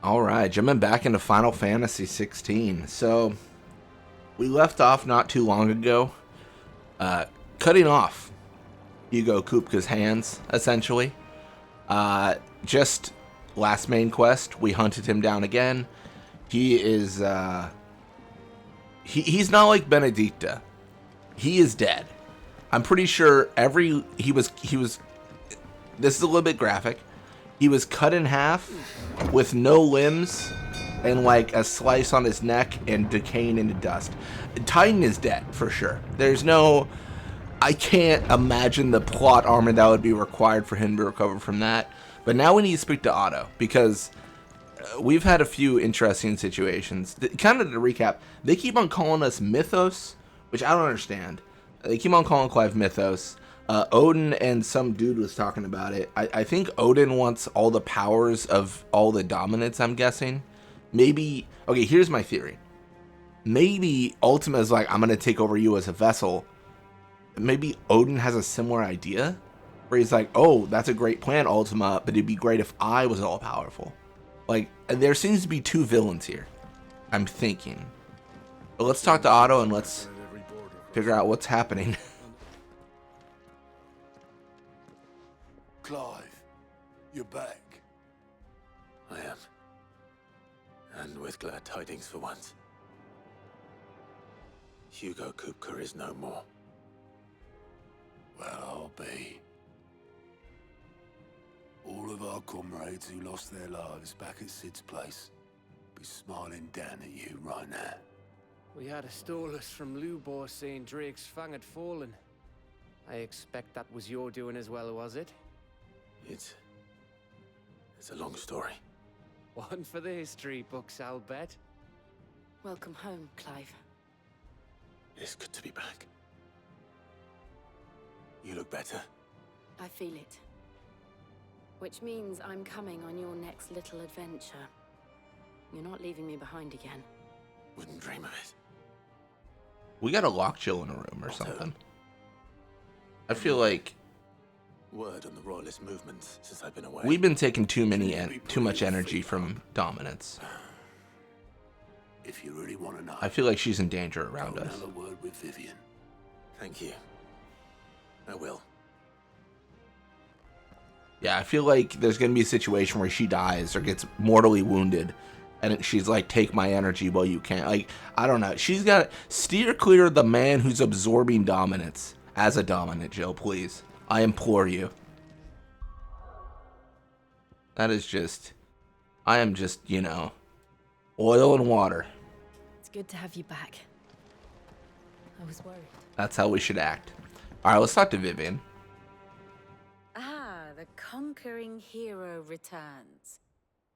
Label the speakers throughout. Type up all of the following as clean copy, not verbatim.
Speaker 1: All right, jumping back into Final Fantasy 16. So we left off not too long ago, cutting off Hugo Kupka's hands, essentially. Just last main quest, we hunted him down again. He is he's not like Benedicta. He is dead. I'm pretty sure he was this is a little bit graphic. He was cut in half with no limbs and like a slice on his neck and decaying into dust. Titan is dead for sure. I can't imagine the plot armor that would be required for him to recover from that. But now we need to speak to Otto because we've had a few interesting situations. Kind of to recap, they keep on calling us Mythos, which I don't understand. They keep on calling Clive Mythos. Odin and some dude was talking about it. I think Odin wants all the powers of all the dominants, I'm guessing. Maybe, okay, here's my theory. Maybe Ultima is like, I'm going to take over you as a vessel. Maybe Odin has a similar idea where he's like, oh, that's a great plan, Ultima, but it'd be great if I was all powerful. Like, there seems to be two villains here, I'm thinking. But let's talk to Otto and let's figure out what's happening.
Speaker 2: Clive, you're back.
Speaker 3: I am. And with glad tidings for once. Hugo Kupka is no more.
Speaker 2: Well, I'll be. All of our comrades who lost their lives back at Sid's place be smiling down at you right now.
Speaker 4: We had a stolus from Lubor saying Drake's fang had fallen. I expect that was your doing as well, was it?
Speaker 3: It's a long story.
Speaker 4: One for the history books, I'll bet.
Speaker 5: Welcome home, Clive.
Speaker 3: It's good to be back. You look better.
Speaker 5: I feel it. Which means I'm coming on your next little adventure. You're not leaving me behind again.
Speaker 3: Wouldn't dream of it.
Speaker 1: We got a lockjaw in a room or something. I feel like
Speaker 3: Word on the royalist movements since I've been away.
Speaker 1: we've been taking too much energy from dominance.
Speaker 2: If you really want to know,
Speaker 1: I feel like she's in danger around
Speaker 2: go
Speaker 1: us.
Speaker 2: have a word with Vivian.
Speaker 3: Thank you. I will.
Speaker 1: Yeah, I feel like there's going to be a situation where she dies or gets mortally wounded. And she's like, take my energy while you can. Like, I don't know. She's got to steer clear of the man who's absorbing dominance as a dominant, Jill, please. I implore you. That is just, I am just, oil and water.
Speaker 5: It's good to have you back. I was worried.
Speaker 1: That's how we should act. All right, let's talk to Vivian.
Speaker 6: Ah, the conquering hero returns.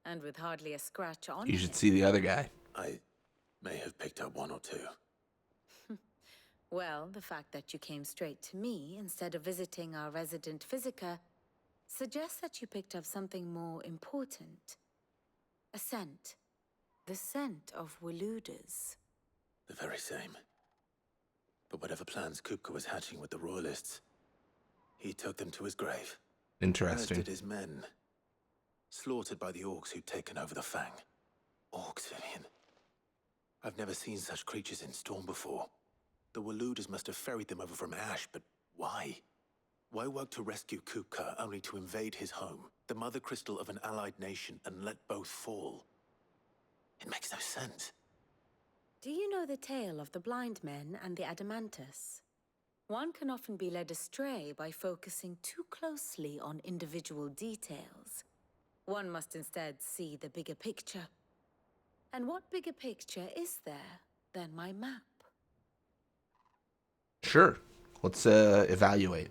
Speaker 6: And with hardly a scratch on
Speaker 1: You should
Speaker 6: him.
Speaker 1: see the other guy.
Speaker 3: I may have picked up one or two.
Speaker 6: Well, the fact that you came straight to me instead of visiting our resident physiker suggests that you picked up something more important. A scent. The scent of Waludas.
Speaker 3: The very same. But whatever plans Kupka was hatching with the royalists, he took them to his grave. As
Speaker 1: Interesting.
Speaker 3: did his men. Slaughtered by the orcs who'd taken over the Fang. Orcs, Vivian. I've never seen such creatures in Storm before. The Waludas must have ferried them over from Ash, but why? Why work to rescue Kupka only to invade his home, the mother crystal of an allied nation, and let both fall? It makes no sense.
Speaker 6: Do you know the tale of the blind men and the Adamantus? One can often be led astray by focusing too closely on individual details. One must instead see the bigger picture. And what bigger picture is there than my map?
Speaker 1: Sure. Let's evaluate.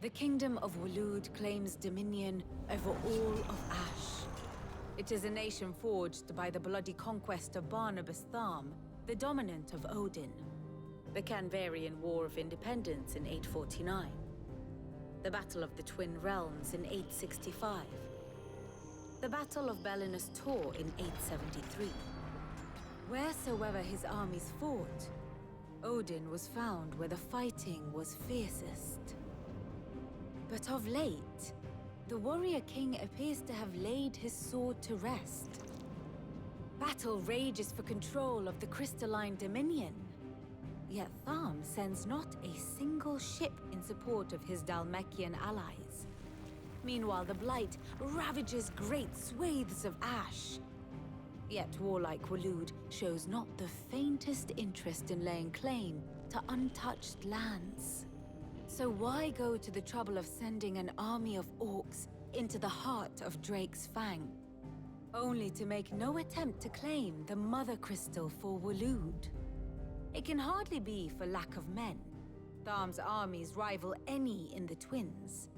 Speaker 6: The kingdom of Waloed claims dominion over all of Ash. It is a nation forged by the bloody conquest of Barnabas Tharm, the dominant of Odin. The Canvarian War of Independence in 849. The Battle of the Twin Realms in 865. The Battle of Belinus Tor in 873. Wheresoever his armies fought, Odin was found where the fighting was fiercest. But of late, the warrior king appears to have laid his sword to rest. Battle rages for control of the crystalline dominion. Yet Tharm sends not a single ship in support of his Dhalmekian allies. Meanwhile, the Blight ravages great swathes of ash. Yet warlike Waloed shows not the faintest interest in laying claim to untouched lands. So why go to the trouble of sending an army of orcs into the heart of Drake's Fang, only to make no attempt to claim the Mother Crystal for Waloed? It can hardly be for lack of men. Tharm's armies rival any in the Twins.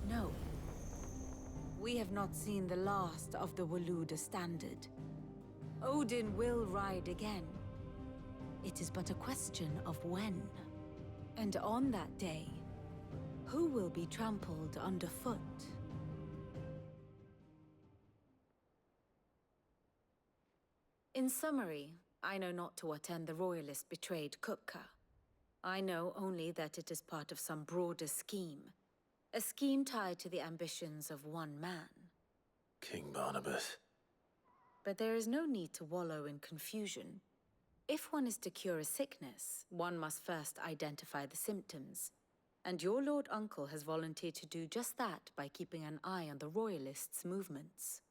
Speaker 6: No. We have not seen the last of the Waloed standard. Odin will ride again. It is but a question of when. And on that day, who will be trampled underfoot? In summary, I know not to what end the royalist betrayed Kupka. I know only that it is part of some broader scheme. A scheme tied to the ambitions of one man.
Speaker 3: King Barnabas.
Speaker 6: But there is no need to wallow in confusion. If one is to cure a sickness, one must first identify the symptoms. And your Lord Uncle has volunteered to do just that by keeping an eye on the royalists' movements.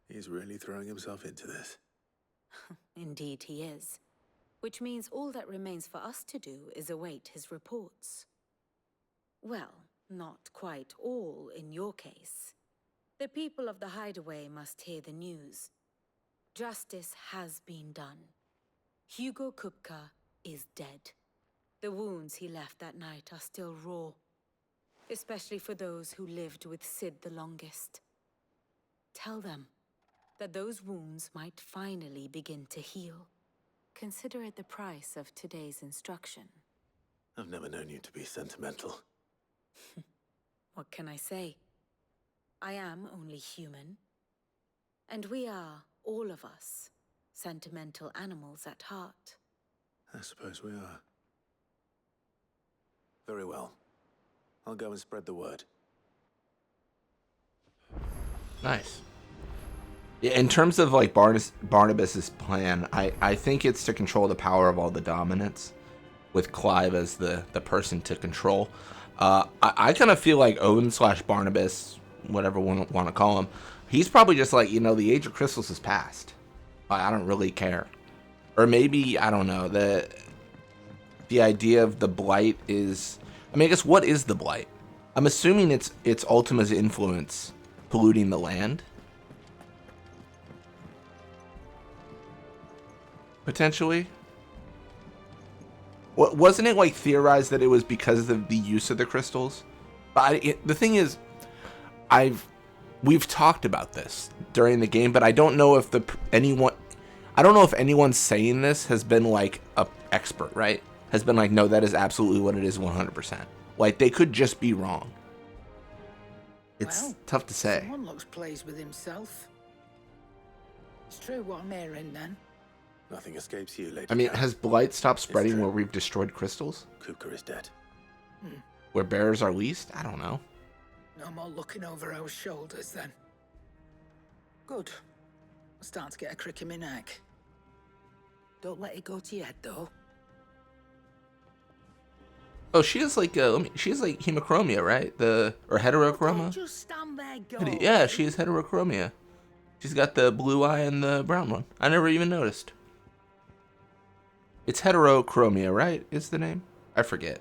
Speaker 3: He's really throwing himself into this.
Speaker 6: Indeed he is. Which means all that remains for us to do is await his reports. Well, not quite all in your case. The people of the Hideaway must hear the news. Justice has been done. Hugo Kupka is dead. The wounds he left that night are still raw, especially for those who lived with Sid the longest. Tell them that those wounds might finally begin to heal. Consider it the price of today's instruction.
Speaker 3: I've never known you to be sentimental.
Speaker 6: What can I say? I am only human. And we are, all of us, sentimental animals at heart.
Speaker 3: I suppose we are. Very well. I'll go and spread the word.
Speaker 1: Nice. Yeah, in terms of like Barnabas's plan, I think it's to control the power of all the dominants, with Clive as the person to control. I kind of feel like Odin / Barnabas, whatever one want to call him, he's probably just like, the Age of Crystals has passed. I don't really care. Or maybe, I don't know, the idea of the Blight is, I guess what is the Blight? I'm assuming it's Ultima's influence polluting the land. Potentially. Wasn't it like theorized that it was because of the use of the crystals? But the thing is, we've talked about this during the game, but I don't know if anyone saying this has been like a expert, right? Has been like, no, that is absolutely what it is 100%. Like, they could just be wrong. It's tough to say.
Speaker 7: Someone looks pleased with himself. It's true what I'm hearing then.
Speaker 3: Nothing escapes you, Lady.
Speaker 1: I mean, has Blight stopped spreading where we've destroyed crystals?
Speaker 3: Kupka is dead.
Speaker 1: Where bearers are least? I don't know.
Speaker 7: No more looking over our shoulders then. Good. I'm starting to get a crick in my neck. Don't let it go to your head though.
Speaker 1: Oh, she is like she is like hemochromia, right? Or heterochroma?
Speaker 7: Don't just stand there, go.
Speaker 1: Yeah, she is heterochromia. She's got the blue eye and the brown one. I never even noticed. It's heterochromia, right? Is the name? I forget.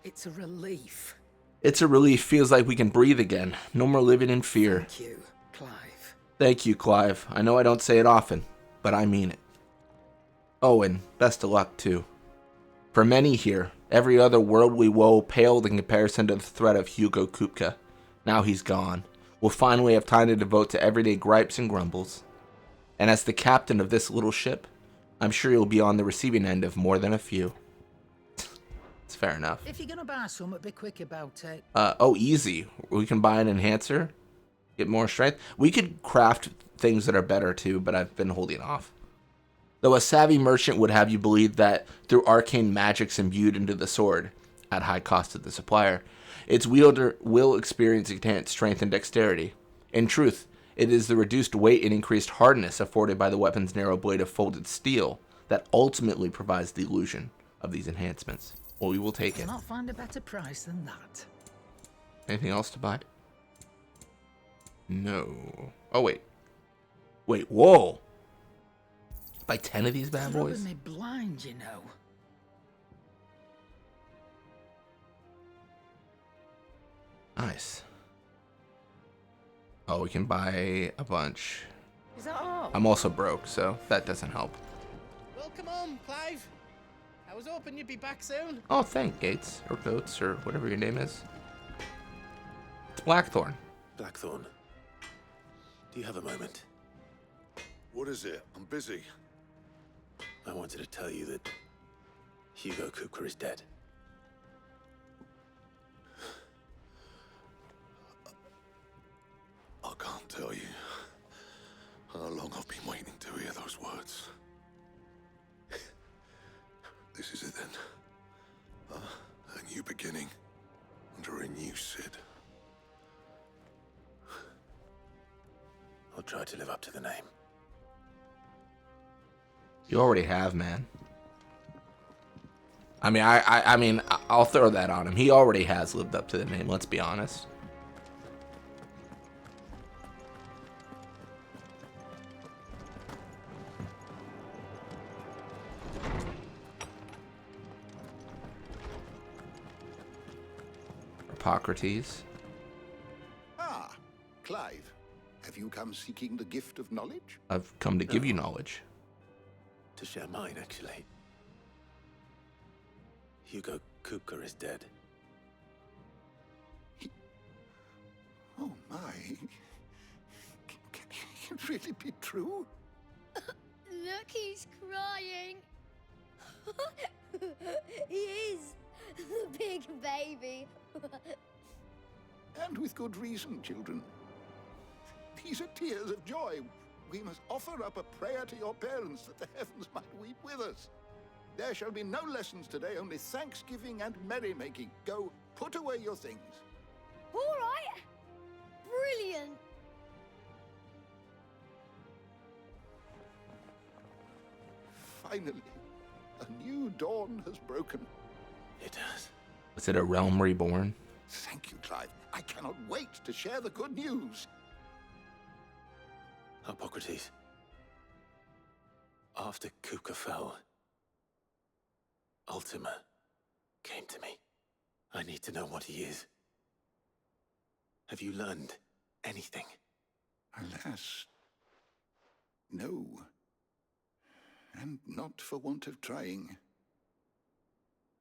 Speaker 7: It's a relief.
Speaker 1: It's a relief. Feels like we can breathe again. No more living in fear.
Speaker 7: Thank you, Clive.
Speaker 1: Thank you, Clive. I know I don't say it often, but I mean it. Oh, and best of luck, too. For many here, every other worldly woe paled in comparison to the threat of Hugo Kupka. Now he's gone. We'll finally have time to devote to everyday gripes and grumbles. And as the captain of this little ship, I'm sure you'll be on the receiving end of more than a few. It's fair enough.
Speaker 7: If you're gonna buy something, be quick about it.
Speaker 1: Easy. We can buy an enhancer, get more strength. We could craft things that are better too, but I've been holding off. Though a savvy merchant would have you believe that through arcane magics imbued into the sword, at high cost to the supplier. Its wielder will experience enhanced strength and dexterity. In truth, it is the reduced weight and increased hardness afforded by the weapon's narrow blade of folded steel that ultimately provides the illusion of these enhancements. Well, we will take it.
Speaker 7: Cannot find a better price than that.
Speaker 1: Anything else to buy? No. Oh, wait. Wait, whoa. Buy 10 of these bad boys?
Speaker 7: Rubbing me blind, you know.
Speaker 1: Nice. Oh, we can buy a bunch.
Speaker 7: Is that all?
Speaker 1: I'm also broke, so that doesn't help.
Speaker 8: Welcome home, Clive. I was hoping you'd be back soon.
Speaker 1: Oh, thank Gates, or Goats, or whatever your name is. It's Blackthorn.
Speaker 3: Blackthorn, do you have a moment?
Speaker 2: What is it? I'm busy.
Speaker 3: I wanted to tell you that Hugo Kupka is dead.
Speaker 2: I can't tell you how long I've been waiting to hear those words. This is it then. A new beginning under a new Sid.
Speaker 3: I'll try to live up to the name.
Speaker 1: You already have, man. I mean, I'll throw that on him. He already has lived up to the name, let's be honest. Hippocrates.
Speaker 9: Ah, Clive. Have you come seeking the gift of knowledge?
Speaker 1: I've come to give you knowledge.
Speaker 3: To share mine, actually. Hugo Kupka is dead.
Speaker 9: Oh my. Can it really be true?
Speaker 10: Look, he's crying. He is. The big baby.
Speaker 9: And with good reason, children. These are tears of joy. We must offer up a prayer to your parents that the heavens might weep with us. There shall be no lessons today, only thanksgiving and merrymaking. Go, put away your things.
Speaker 10: All right. Brilliant.
Speaker 9: Finally, a new dawn has broken.
Speaker 3: It has.
Speaker 1: Was it a realm reborn?
Speaker 9: Thank you, Clive. I cannot wait to share the good news.
Speaker 3: Hippocrates. After Kupka fell, Ultima came to me. I need to know what he is. Have you learned anything?
Speaker 9: Alas, no. And not for want of trying.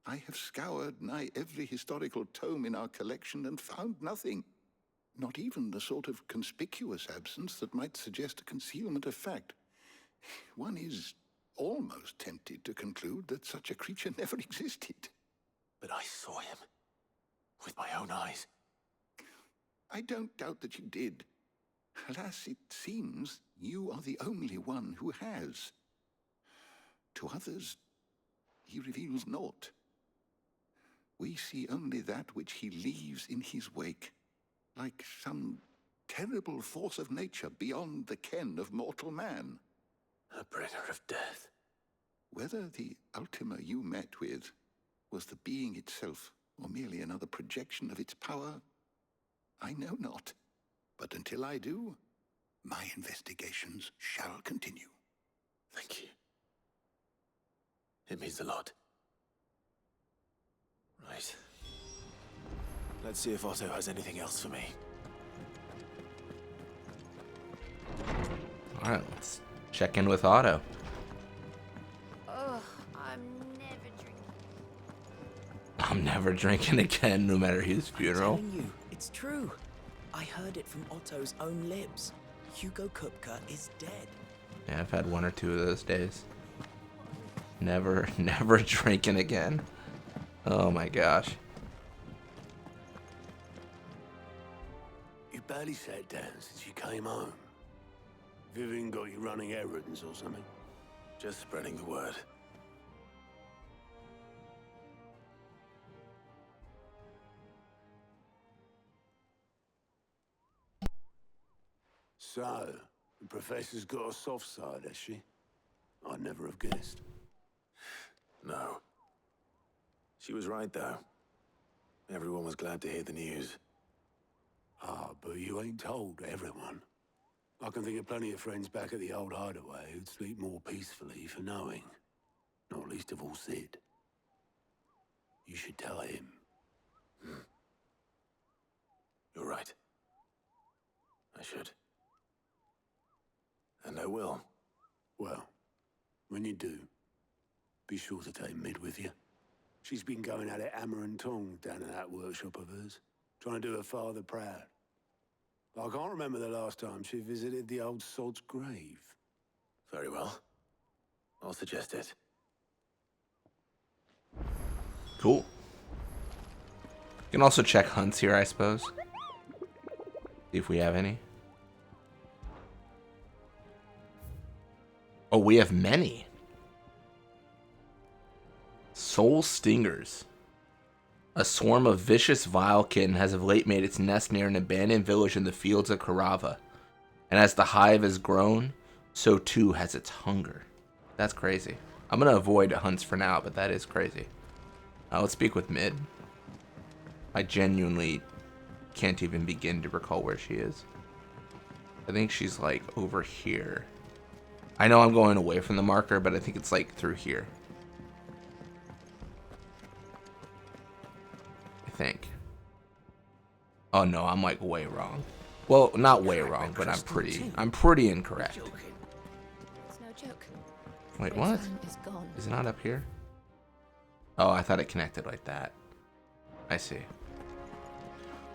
Speaker 9: I have scoured nigh every historical tome in our collection and found nothing. Not even the sort of conspicuous absence that might suggest a concealment of fact. One is almost tempted to conclude that such a creature never existed.
Speaker 3: But I saw him. With my own eyes.
Speaker 9: I don't doubt that you did. Alas, it seems you are the only one who has. To others, he reveals naught. We see only that which he leaves in his wake, like some terrible force of nature beyond the ken of mortal man.
Speaker 3: A bringer of death.
Speaker 9: Whether the Ultima you met with was the being itself, or merely another projection of its power, I know not. But until I do, my investigations shall continue.
Speaker 3: Thank you. It means a lot. Right. Let's see if Otto has anything else for me.
Speaker 1: Alright, let's check in with Otto.
Speaker 10: Ugh, I'm never drinking.
Speaker 1: I'm never drinking again, no matter his funeral.
Speaker 11: I'm telling you, it's true. I heard it from Otto's own lips. Hugo Kupka is dead.
Speaker 1: Yeah, I've had one or two of those days. Never drinking again. Oh my gosh.
Speaker 2: You barely sat down since you came home. Vivian got you running errands or something?
Speaker 3: Just spreading the word.
Speaker 2: So, the Professor's got a soft side, has she? I'd never have guessed.
Speaker 3: No. She was right, though. Everyone was glad to hear the news.
Speaker 2: Ah, but you ain't told everyone. I can think of plenty of friends back at the old hideaway who'd sleep more peacefully for knowing. Not least of all Sid. You should tell him.
Speaker 3: You're right. I should. And I will.
Speaker 2: Well, when you do, be sure to take Mid with you. She's been going at it hammer and tongs down in that workshop of hers, trying to do her father proud. I can't remember the last time she visited the old sod's grave.
Speaker 3: Very well. I'll suggest it.
Speaker 1: Cool. You can also check hunts here, I suppose. See if we have any. Oh, we have many. Soul Stingers. A swarm of vicious Vilekin has of late made its nest near an abandoned village in the fields of Karava. And as the hive has grown, so too has its hunger. That's crazy. I'm going to avoid hunts for now, but that is crazy. Let's speak with Mid. I genuinely can't even begin to recall where she is. I think she's like over here. I know I'm going away from the marker, but I think it's like through here. I think. Oh no, I'm like way wrong. Well, not way wrong, but I'm pretty incorrect.
Speaker 5: It's no joke.
Speaker 1: Wait, what?
Speaker 5: Is gone.
Speaker 1: Is it not up here? Oh, I thought it connected like that. I see.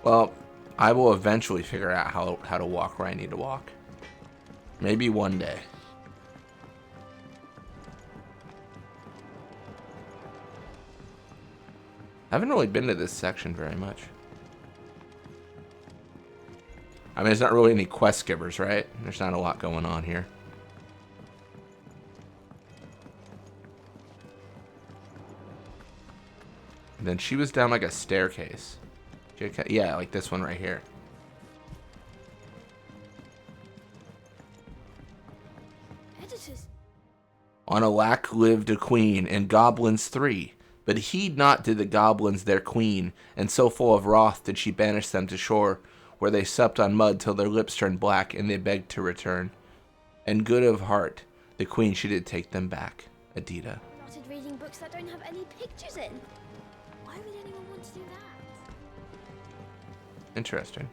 Speaker 1: Well, I will eventually figure out how to walk where I need to walk. Maybe one day. I haven't really been to this section very much. I mean, there's not really any quest givers, right? There's not a lot going on here. And then she was down like a staircase. Yeah, like this one right here.
Speaker 10: Editors.
Speaker 1: On Alack lived a queen, and goblins 3. But heed not to the goblins their queen, and so full of wrath did she banish them to shore, where they supped on mud till their lips turned black, and they begged to return. And good of heart, the queen she did take them back. Adita.
Speaker 10: Started reading books that don't have any pictures in. Why would anyone want to do that?
Speaker 1: Interesting.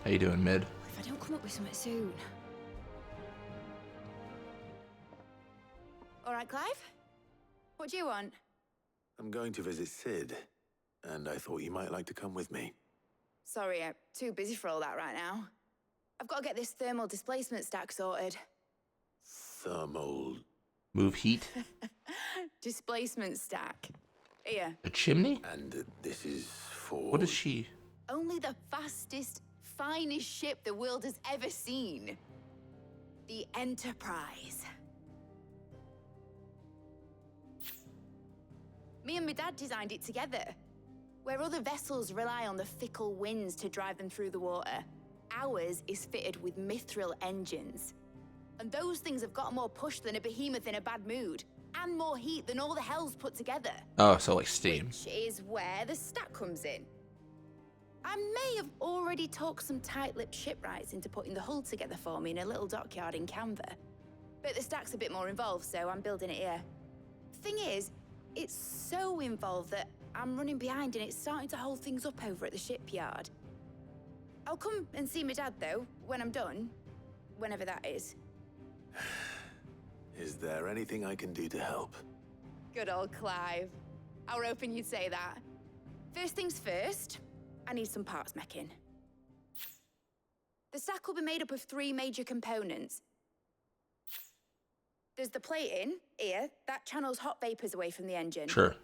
Speaker 1: How you doing, Mid?
Speaker 5: If I don't come up with something soon. All right, Clive? What do you want?
Speaker 3: I'm going to visit Sid, and I thought you might like to come with me.
Speaker 5: Sorry, I'm too busy for all that right now. I've got to get this thermal displacement stack sorted.
Speaker 3: Thermal...
Speaker 1: Move heat?
Speaker 5: Displacement stack. Here.
Speaker 1: A chimney?
Speaker 3: And this is for...
Speaker 1: What is she?
Speaker 5: Only the fastest, finest ship the world has ever seen. The Enterprise. Me and my dad designed it together. Where other vessels rely on the fickle winds to drive them through the water, ours is fitted with Mythril Engines. And those things have got more push than a behemoth in a bad mood, and more heat than all the hells put together.
Speaker 1: Oh, so like steam.
Speaker 5: Which is where the stack comes in. I may have already talked some tight-lipped shipwrights into putting the hull together for me in a little dockyard in Canva. But the stack's a bit more involved, so I'm building it here. Thing is, it's so involved that I'm running behind and it's starting to hold things up over at the shipyard. I'll come and see my dad, though, when I'm done. Whenever that is.
Speaker 3: Is there anything I can do to help?
Speaker 5: Good old Clive. I were hoping you'd say that. First things first, I need some parts meching. The stack will be made up of 3 major components. There's the plating, here, that channels hot vapors away from the engine.
Speaker 1: Sure.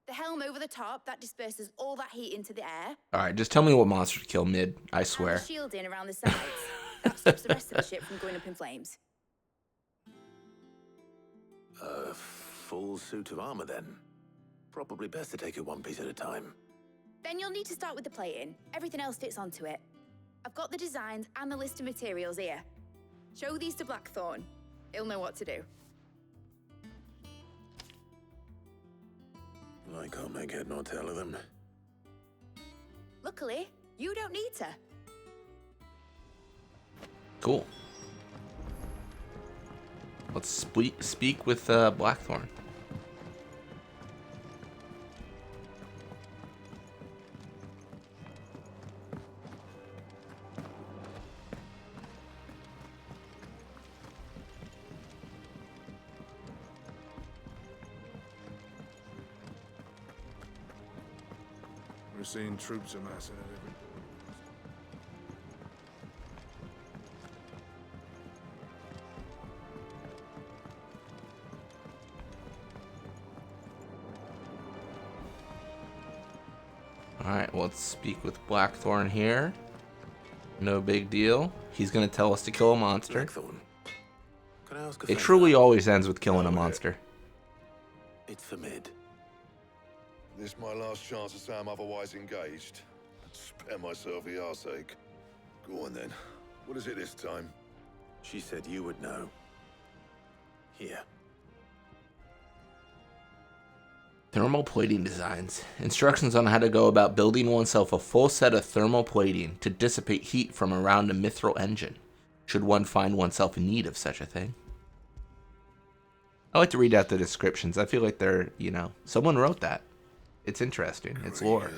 Speaker 5: The helm over the top, that disperses all that heat into the air.
Speaker 1: Alright, just tell me what monster to kill, Mid. I swear.
Speaker 5: And the shielding around the sides. That stops the rest of the ship from going up in flames.
Speaker 3: A full suit of armor, then. Probably best to take it one piece at a time.
Speaker 5: Then you'll need to start with the plating. Everything else fits onto it. I've got the designs and the list of materials here. Show these to Blackthorn. He'll know what to do.
Speaker 3: I can't make head nor tail of them.
Speaker 5: Luckily, you don't need to.
Speaker 1: Cool. Let's speak with Blackthorn.
Speaker 12: We're seeing troops amassing at every
Speaker 1: Alright, let's speak with Blackthorn here. No big deal. He's gonna tell us to kill a monster.
Speaker 3: Blackthorn, can I ask a
Speaker 1: It
Speaker 3: favor?
Speaker 1: truly always ends with killing a monster.
Speaker 3: It's for Mid.
Speaker 12: This my last chance to say I'm otherwise engaged. Spare myself the arseache. Go on then. What is it this time?
Speaker 3: She said you would know. Here.
Speaker 1: Thermal plating designs. Instructions on how to go about building oneself a full set of thermal plating to dissipate heat from around a Mythril engine, should one find oneself in need of such a thing. I like to read out the descriptions. I feel like they're, you know, someone wrote that. It's interesting. It's lore.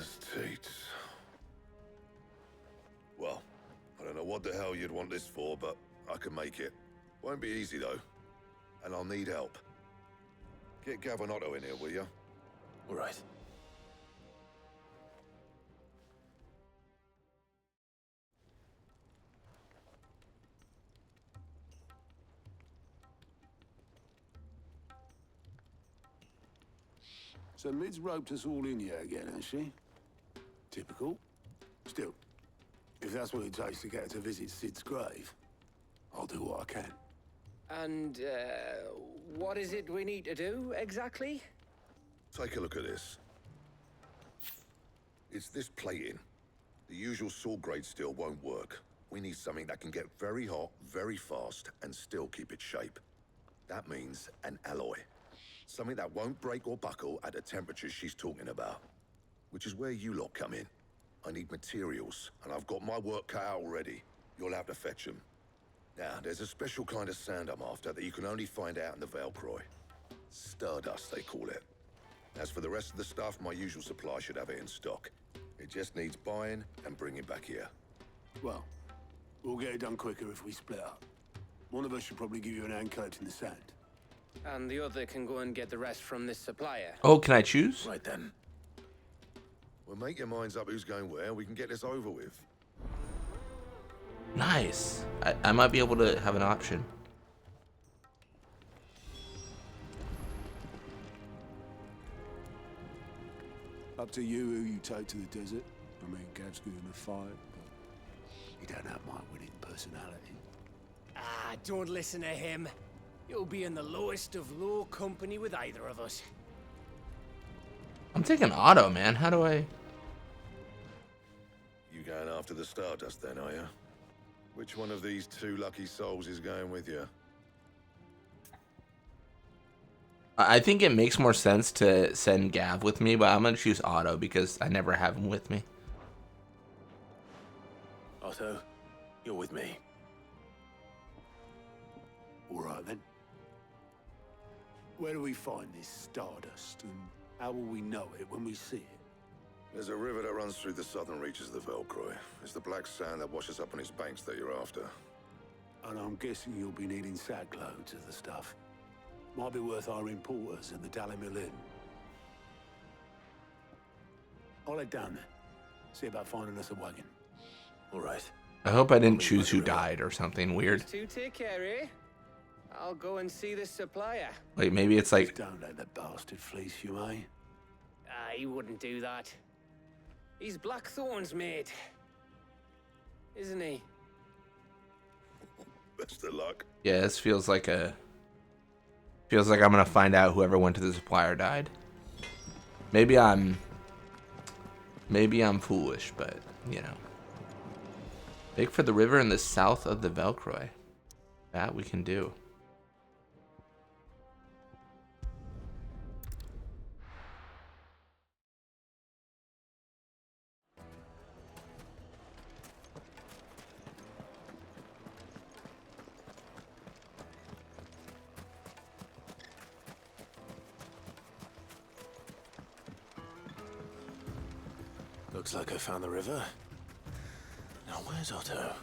Speaker 12: Well, I don't know what the hell you'd want this for, but I can make it. Won't be easy though. And I'll need help. Get Gavin Otto in here, will you?
Speaker 3: All right.
Speaker 2: So Mid's roped us all in here again, has she? Typical. Still, if that's what it takes to get her to visit Sid's grave, I'll do what I can.
Speaker 4: And, what is it we need to do, exactly?
Speaker 12: Take a look at this. It's this plating. The usual sword grade steel won't work. We need something that can get very hot, very fast, and still keep its shape. That means an alloy. Something that won't break or buckle at the temperatures she's talking about. Which is where you lot come in. I need materials, and I've got my work cut out already. You'll have to fetch them. Now, there's a special kind of sand I'm after that you can only find out in the Velcroy. Stardust, they call it. As for the rest of the stuff, my usual supply should have it in stock. It just needs buying and bringing back here.
Speaker 2: Well, we'll get it done quicker if we split up. One of us should probably give you an hand coat in the sand.
Speaker 4: And the other can go and get the rest from this supplier.
Speaker 1: Oh, can I choose?
Speaker 3: Right then.
Speaker 12: Well, make your minds up who's going where, and we can get this over with.
Speaker 1: Nice. I might be able to have an option.
Speaker 2: Up to you who you take to the desert. I mean, Gav's good in a fight, but he don't have my winning personality.
Speaker 8: Ah, don't listen to him. You'll be in the lowest of low company with either of us.
Speaker 1: I'm taking Otto, man. How do I...
Speaker 12: You going after the Stardust then, are you? Which one of these two lucky souls is going with you?
Speaker 1: I think it makes more sense to send Gav with me, but I'm going to choose Otto because I never have him with me.
Speaker 3: Otto, you're with me.
Speaker 2: All right, then. Where do we find this Stardust, and how will we know it when we see it?
Speaker 12: There's a river that runs through the southern reaches of the Velcroy. It's the black sand that washes up on its banks that you're after.
Speaker 2: And I'm guessing you'll be needing sack loads of the stuff. Might be worth our importers at the Dalimil Inn. I'll head down there. See about finding us a wagon.
Speaker 3: All right.
Speaker 1: I hope I didn't choose who died or something weird.
Speaker 4: You two take care, eh? I'll go and see the supplier.
Speaker 1: Like, maybe it's like...
Speaker 2: Don't let the bastard fleece you, eh?
Speaker 4: Ah, he wouldn't do that. He's Blackthorn's mate. Isn't he?
Speaker 12: Best of luck.
Speaker 1: Yeah, this feels like a... Feels like I'm going to find out whoever went to the supplier died. Maybe I'm Maybe I'm foolish, but, you know. Make for the river in the south of the Velcroy. That we can do.
Speaker 3: Looks like I found the river. Now where's Otto?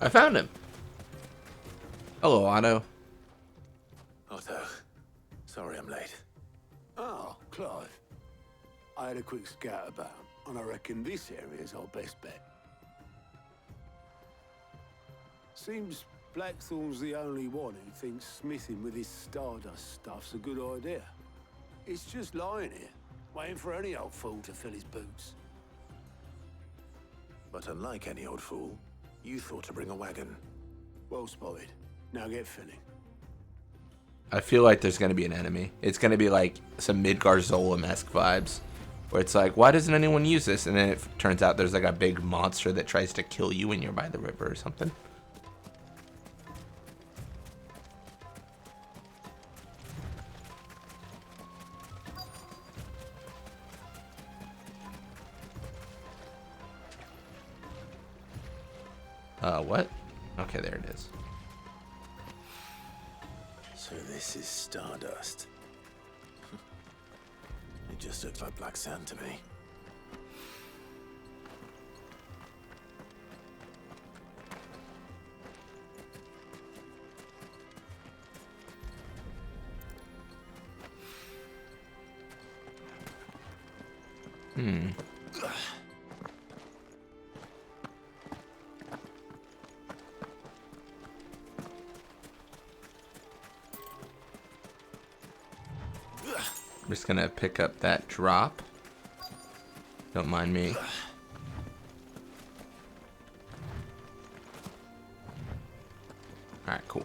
Speaker 1: I found him. Hello, Otto.
Speaker 3: Otto, sorry I'm late.
Speaker 2: Oh, Clive. I had a quick scout about, and I reckon this area's our best bet. Seems Blackthorn's the only one who thinks smithing with his Stardust stuff's a good idea. It's just lying here, waiting for any old fool to fill his boots.
Speaker 3: But unlike any old fool, you thought to bring a wagon.
Speaker 2: Well spotted. Now get filling.
Speaker 1: I feel like there's going to be an enemy. It's going to be like some Midgar Zolom-esque vibes. Where it's like, why doesn't anyone use this? And then it turns out there's like a big monster that tries to kill you when you're by the river or something. What? Okay, there it is.
Speaker 3: So this is Stardust. It just looks like black sand to me.
Speaker 1: I'm just gonna pick up that drop. Don't mind me. Alright, cool.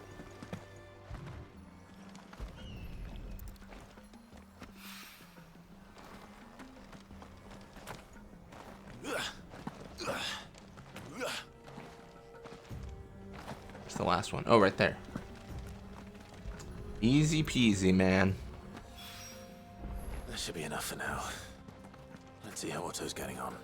Speaker 1: Where's the last one? Oh, right there. Easy peasy, man.
Speaker 3: That should be enough for now. Let's see how Otto's getting on.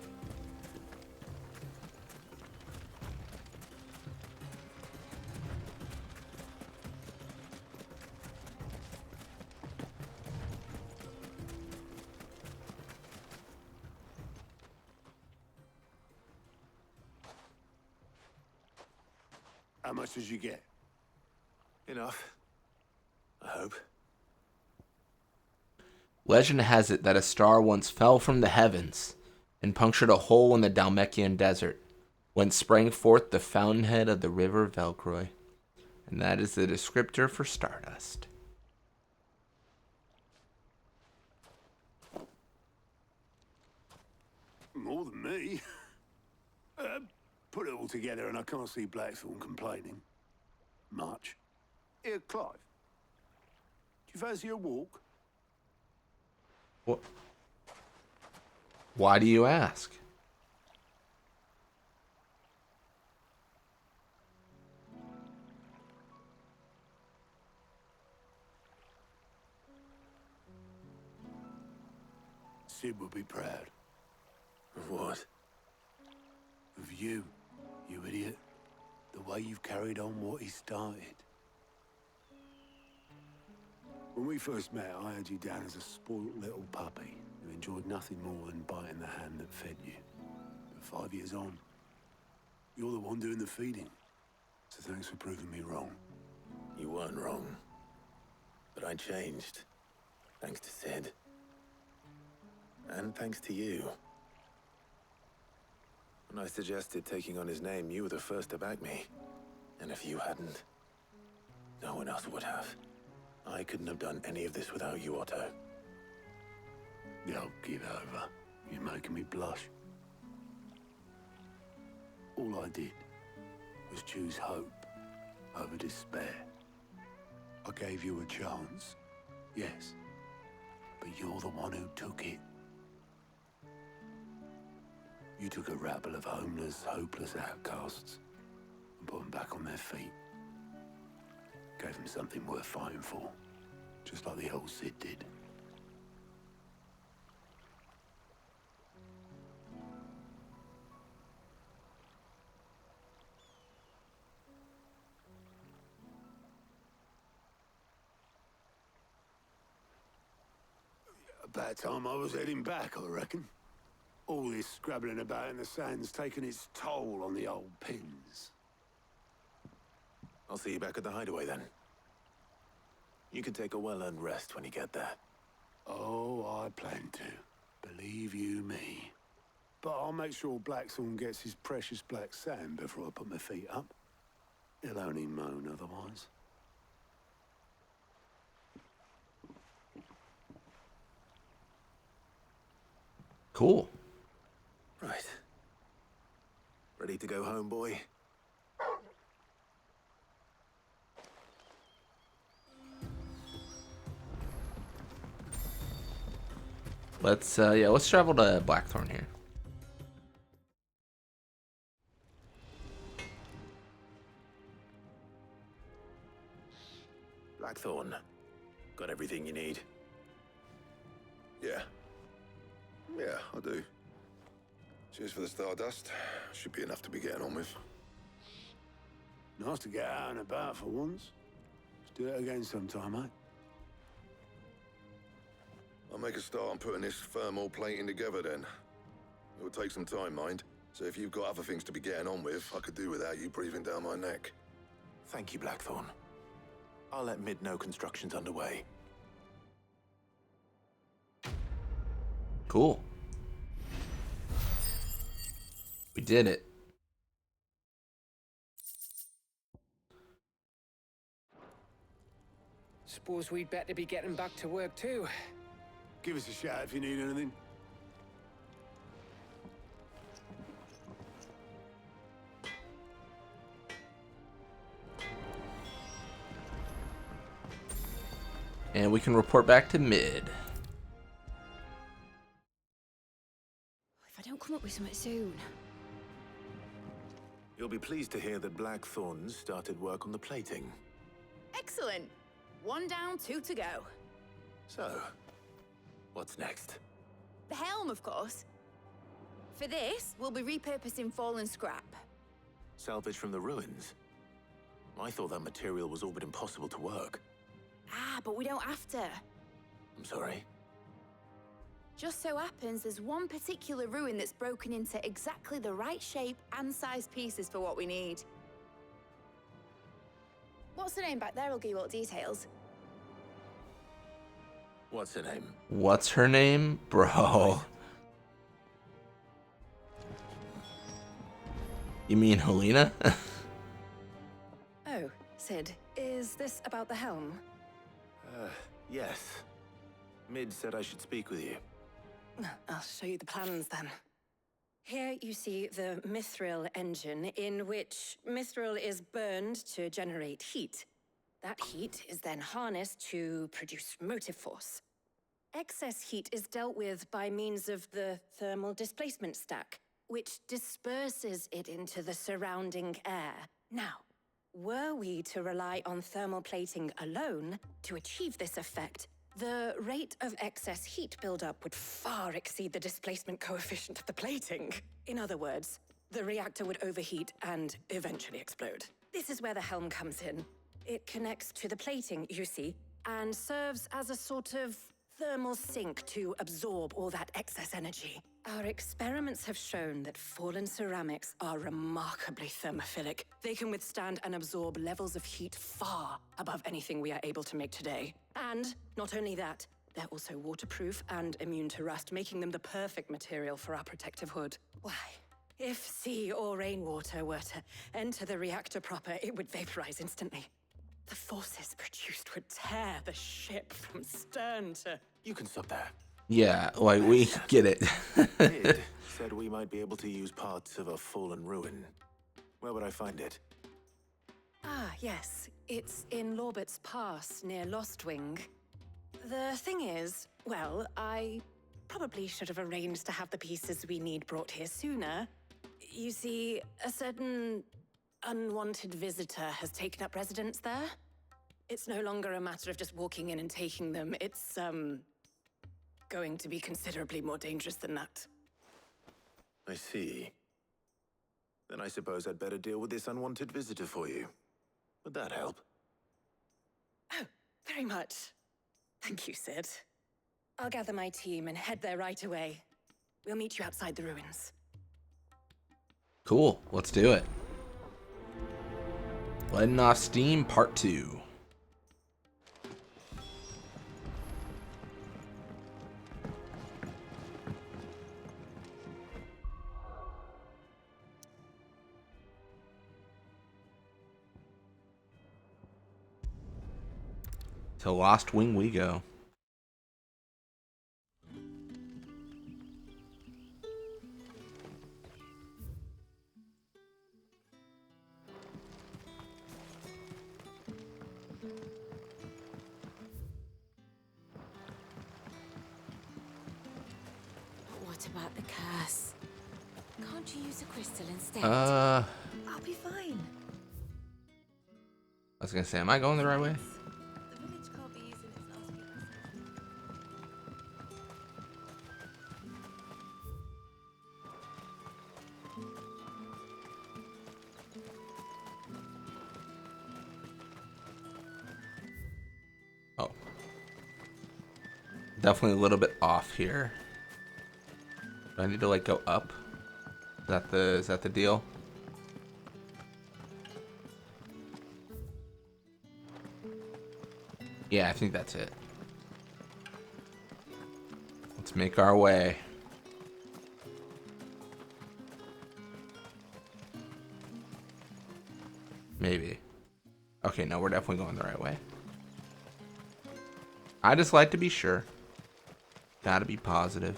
Speaker 2: How much did you get?
Speaker 3: Enough. I hope.
Speaker 1: Legend has it that a star once fell from the heavens and punctured a hole in the Dalmekian desert, whence sprang forth the fountainhead of the river Velcroy. And that is the descriptor for Stardust.
Speaker 2: More than me. Put it all together and I can't see Blackthorn complaining. Much. Here, Clive. Do you fancy a walk?
Speaker 1: What? Why do you ask?
Speaker 2: Sid would be proud.
Speaker 3: Of what?
Speaker 2: Of you, you idiot. The way you've carried on what he started. When we first met, I had you down as a spoilt little puppy who enjoyed nothing more than biting the hand that fed you. But 5 years on, you're the one doing the feeding. So thanks for proving me wrong.
Speaker 3: You weren't wrong. But I changed. Thanks to Sid. And thanks to you. When I suggested taking on his name, you were the first to back me. And if you hadn't, no one else would have. I couldn't have done any of this without you, Otto.
Speaker 2: Yo, give over. You're making me blush. All I did was choose hope over despair. I gave you a chance, yes, but you're the one who took it. You took a rabble of homeless, hopeless outcasts and put them back on their feet. Gave them something worth fighting for, just like the old Cid did. About time I was heading back, I reckon. All this scrabbling about in the sand's taken its toll on the old pins.
Speaker 3: I'll see you back at the hideaway then. You can take a well-earned rest when you get there.
Speaker 2: Oh, I plan to. Believe you me. But I'll make sure Blackthorn gets his precious black sand before I put my feet up. He'll only moan otherwise.
Speaker 1: Cool.
Speaker 3: Right. Ready to go home, boy?
Speaker 1: Let's travel to Blackthorn here.
Speaker 3: Blackthorn. Got everything you need?
Speaker 12: Yeah. Yeah, I do. Cheers for the Stardust. Should be enough to be getting on with.
Speaker 2: Nice to get out and about for once. Let's do it again sometime, eh?
Speaker 12: I'll make a start on putting this thermal plating together then. It will take some time, mind. So if you've got other things to be getting on with, I could do without you breathing down my neck.
Speaker 3: Thank you, Blackthorn. I'll let Mid know construction's underway.
Speaker 1: Cool. We did it.
Speaker 4: Suppose we'd better be getting back to work too.
Speaker 2: Give us a shout if you need anything.
Speaker 1: And we can report back to Mid.
Speaker 5: If I don't come up with something soon.
Speaker 3: You'll be pleased to hear that Blackthorn's started work on the plating.
Speaker 5: Excellent. 1 down, 2 to go.
Speaker 3: So, what's next?
Speaker 5: The helm, of course. For this, we'll be repurposing fallen scrap.
Speaker 3: Salvage from the ruins? I thought that material was all but impossible to work.
Speaker 5: Ah, but we don't have to.
Speaker 3: I'm sorry.
Speaker 5: Just so happens there's one particular ruin that's broken into exactly the right shape and size pieces for what we need. What's the name back there? I'll give you all details.
Speaker 3: What's her name?
Speaker 1: What's her name? Bro. You mean Helena?
Speaker 13: Oh, Cid, is this about the helm?
Speaker 3: Yes. Mid said I should speak with you.
Speaker 13: I'll show you the plans then. Here you see the Mythril engine, in which Mythril is burned to generate heat. That heat is then harnessed to produce motive force. Excess heat is dealt with by means of the thermal displacement stack, which disperses it into the surrounding air. Now, were we to rely on thermal plating alone to achieve this effect, the rate of excess heat buildup would far exceed the displacement coefficient of the plating. In other words, the reactor would overheat and eventually explode. This is where the helm comes in. It connects to the plating, you see, and serves as a sort of thermal sink to absorb all that excess energy. Our experiments have shown that fallen ceramics are remarkably thermophilic. They can withstand and absorb levels of heat far above anything we are able to make today. And not only that, they're also waterproof and immune to rust, making them the perfect material for our protective hood. Why, if sea or rainwater were to enter the reactor proper, it would vaporize instantly. The forces produced would tear the ship from stern to...
Speaker 3: You can stop there.
Speaker 1: Yeah, like, we get it.
Speaker 3: Mid said we might be able to use parts of a fallen ruin. Where would I find it?
Speaker 13: Ah, yes. It's in Lorbert's Pass, near Lostwing. The thing is, well, I probably should have arranged to have the pieces we need brought here sooner. You see, a certain unwanted visitor has taken up residence there. It's no longer a matter of just walking in and taking them. It's, going to be considerably more dangerous than that.
Speaker 3: I see. Then I suppose I'd better deal with this unwanted visitor for you. Would that help?
Speaker 13: Oh, very much. Thank you, Sid. I'll gather my team and head there right away. We'll meet you outside the ruins.
Speaker 1: Cool, let's do it. Letting off steam, part 2. To Lost Wing we go.
Speaker 6: What about the curse? Can't you use a crystal instead?
Speaker 1: I'll
Speaker 6: be fine.
Speaker 1: I was gonna say, am I going the right way?
Speaker 6: The village can't be using its last few
Speaker 1: Oh. Definitely a little bit off here. Do I need to like go up? Is that the deal? Yeah, I think that's it. Let's make our way. Maybe. Okay, no, we're definitely going the right way. I just like to be sure. Gotta be positive.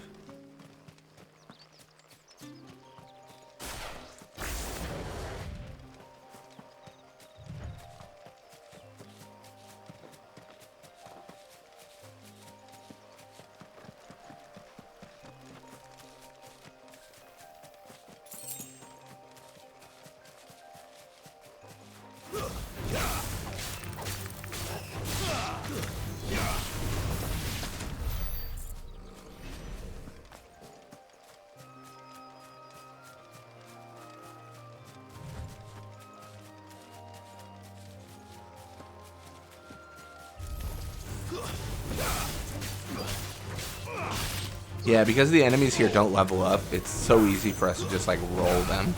Speaker 1: Yeah, because the enemies here don't level up, it's so easy for us to just like roll them,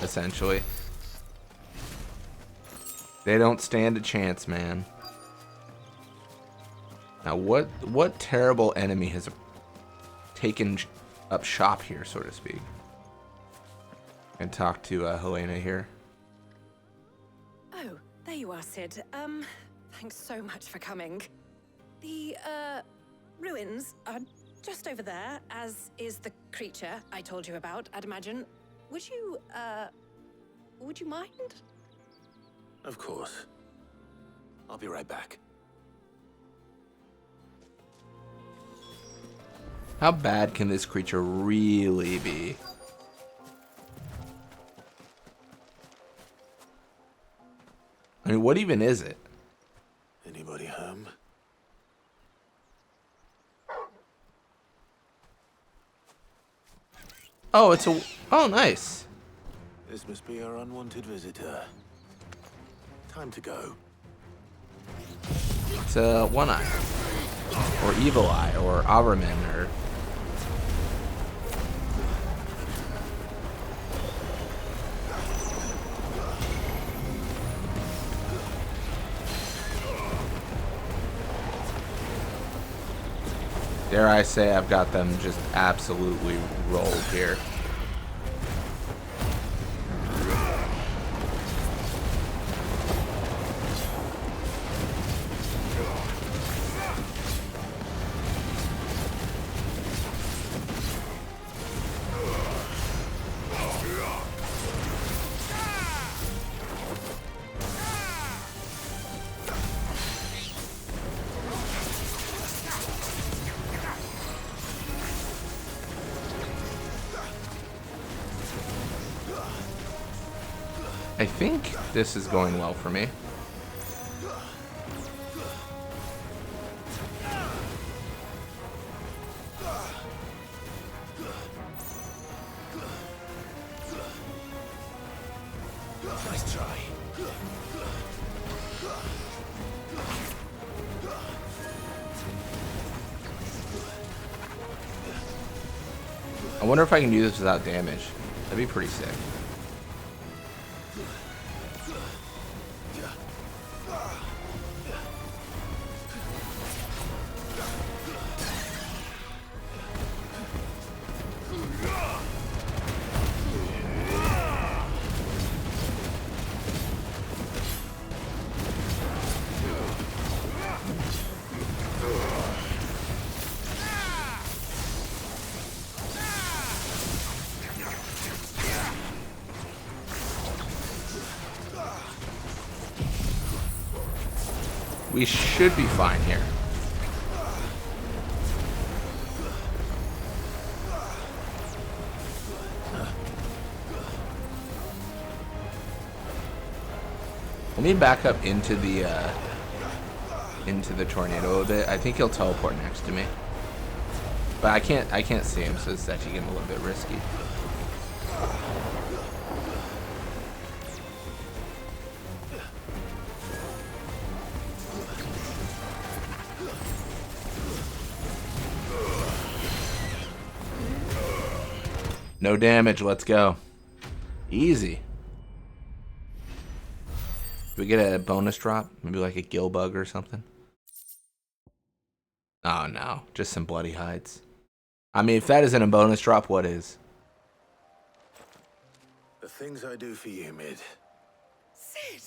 Speaker 1: essentially. They don't stand a chance, man. Now, what terrible enemy has taken up shop here, so to speak? And talk to Helena here.
Speaker 13: Oh, there you are, Sid. Thanks so much for coming. The, ruins are just over there, as is the creature I told you about, I'd imagine. Would you mind?
Speaker 3: Of course. I'll be right back.
Speaker 1: How bad can this creature really be? I mean, what even is it?
Speaker 3: Anybody home?
Speaker 1: Oh, it's a... Oh, nice.
Speaker 3: This must be our unwanted visitor. Time to go.
Speaker 1: It's a One Eye. Or Evil Eye, or Averman, or... Dare I say I've got them just absolutely rolled here. I think this is going well for me.
Speaker 3: Nice try.
Speaker 1: I wonder if I can do this without damage. That'd be pretty sick. We should be fine here. Let me back up into the tornado a bit. I think he'll teleport next to me, but I can't see him, so it's actually getting a little bit risky. No damage, let's go. Easy. Do we get a bonus drop? Maybe like a gill bug or something? Oh no, just some bloody hides. I mean, if that isn't a bonus drop, what is?
Speaker 3: The things I do for you, Mid.
Speaker 13: Sid!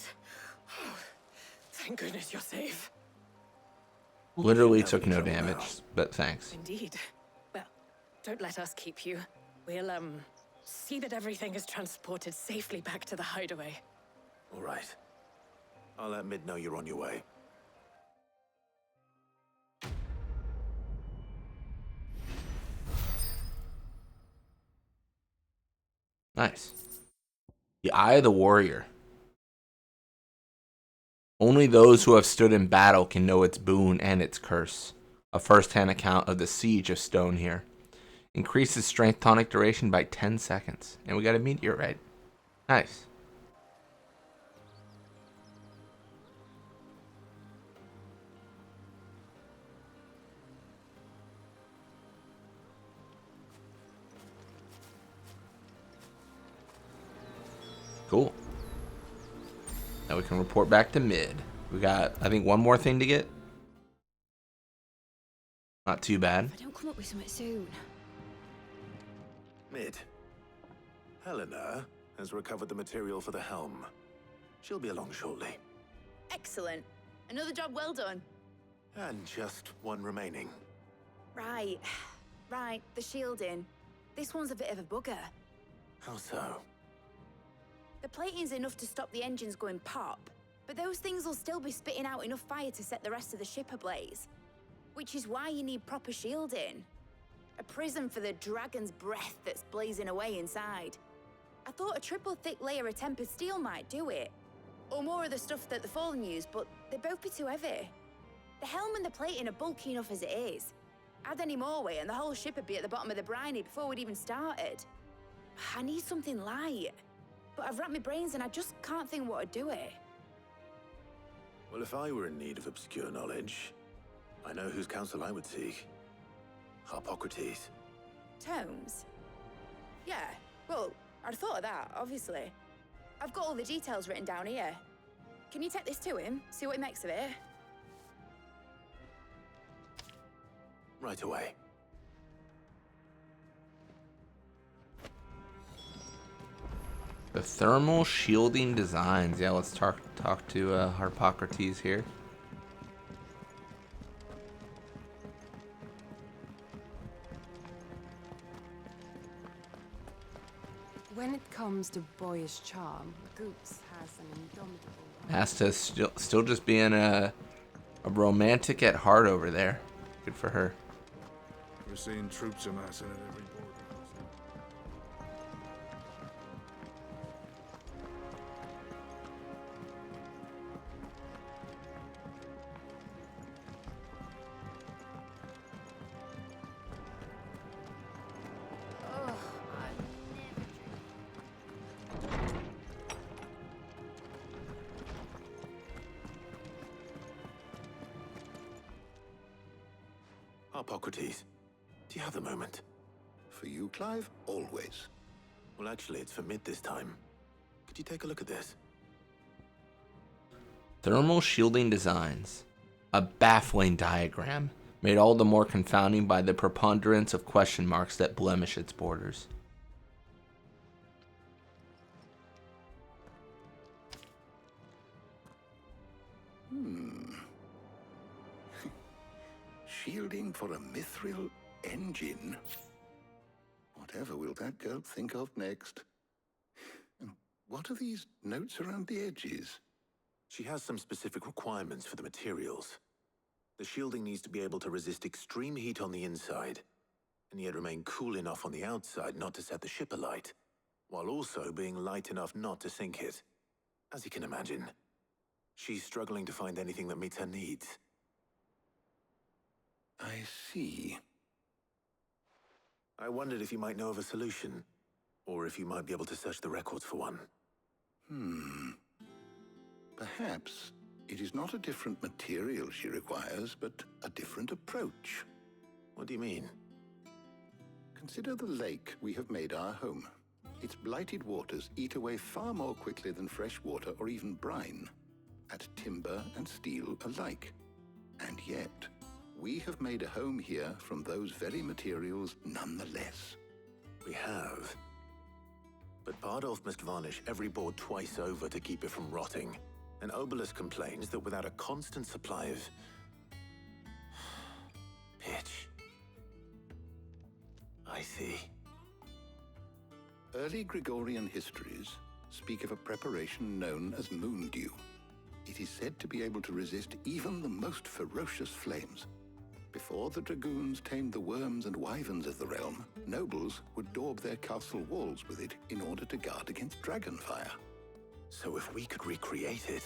Speaker 13: Oh, thank goodness you're safe.
Speaker 1: Literally took no damage, but thanks.
Speaker 13: Indeed. Well, don't let us keep you. We'll, see that everything is transported safely back to the hideaway.
Speaker 3: All right. I'll let Mid know you're on your way.
Speaker 1: Nice. The Eye of the Warrior. Only those who have stood in battle can know its boon and its curse. A first-hand account of the siege of Stone here. Increases strength tonic duration by 10 seconds. And we got a meteorite. Nice. Cool. Now we can report back to Mid. We got, I think, one more thing to get. Not too bad.
Speaker 5: If I don't come up with something soon.
Speaker 3: Mid. Helena has recovered the material for the helm. She'll be along shortly.
Speaker 5: Excellent. Another job well done.
Speaker 3: And just one remaining.
Speaker 5: Right. Right, the shielding. This one's a bit of a bugger.
Speaker 3: How so?
Speaker 5: The plating's enough to stop the engines going pop, but those things will still be spitting out enough fire to set the rest of the ship ablaze. Which is why you need proper shielding. A prism for the dragon's breath that's blazing away inside. I thought a triple thick layer of tempered steel might do it. Or more of the stuff that the Fallen use, but they'd both be too heavy. The helm and the plating are bulky enough as it is. Add any more weight and the whole ship would be at the bottom of the briny before we'd even started. I need something light. But I've racked my brains and I just can't think what would do it.
Speaker 3: Well, if I were in need of obscure knowledge, I know whose counsel I would seek. Harpocrates.
Speaker 5: Tomes? Yeah, well, I'd thought of that, obviously. I've got all the details written down here. Can you take this to him, see what he makes of it?
Speaker 3: Right away.
Speaker 1: The thermal shielding designs. Yeah, let's talk to Harpocrates here.
Speaker 14: When it comes to boyish charm, Goose has an indomitable...
Speaker 1: Has to still just being a romantic at heart over there. Good for her.
Speaker 15: We're seeing troops amassing at every border.
Speaker 3: Harpocrates, do you have a moment?
Speaker 9: For you, Clive, always.
Speaker 3: Well, actually, it's for Mid this time. Could you take a look at this?
Speaker 1: Thermal shielding designs. A baffling diagram, made all the more confounding by the preponderance of question marks that blemish its borders.
Speaker 9: Shielding for a Mythril Engine? Whatever will that girl think of next? And what are these notes around the edges?
Speaker 3: She has some specific requirements for the materials. The shielding needs to be able to resist extreme heat on the inside, and yet remain cool enough on the outside not to set the ship alight, while also being light enough not to sink it. As you can imagine, she's struggling to find anything that meets her needs.
Speaker 9: I see.
Speaker 3: I wondered if you might know of a solution, or if you might be able to search the records for one.
Speaker 9: Perhaps it is not a different material she requires, but a different approach.
Speaker 3: What do you mean?
Speaker 9: Consider the lake we have made our home. Its blighted waters eat away far more quickly than fresh water or even brine, at timber and steel alike. And yet, we have made a home here from those very materials nonetheless.
Speaker 3: We have. But Bardolph must varnish every board twice over to keep it from rotting. And Obelus complains that without a constant supply of pitch. I see.
Speaker 9: Early Gregorian histories speak of a preparation known as moon dew. It is said to be able to resist even the most ferocious flames. Before the dragoons tamed the worms and wyverns of the realm, nobles would daub their castle walls with it in order to guard against dragonfire.
Speaker 3: So if we could recreate it...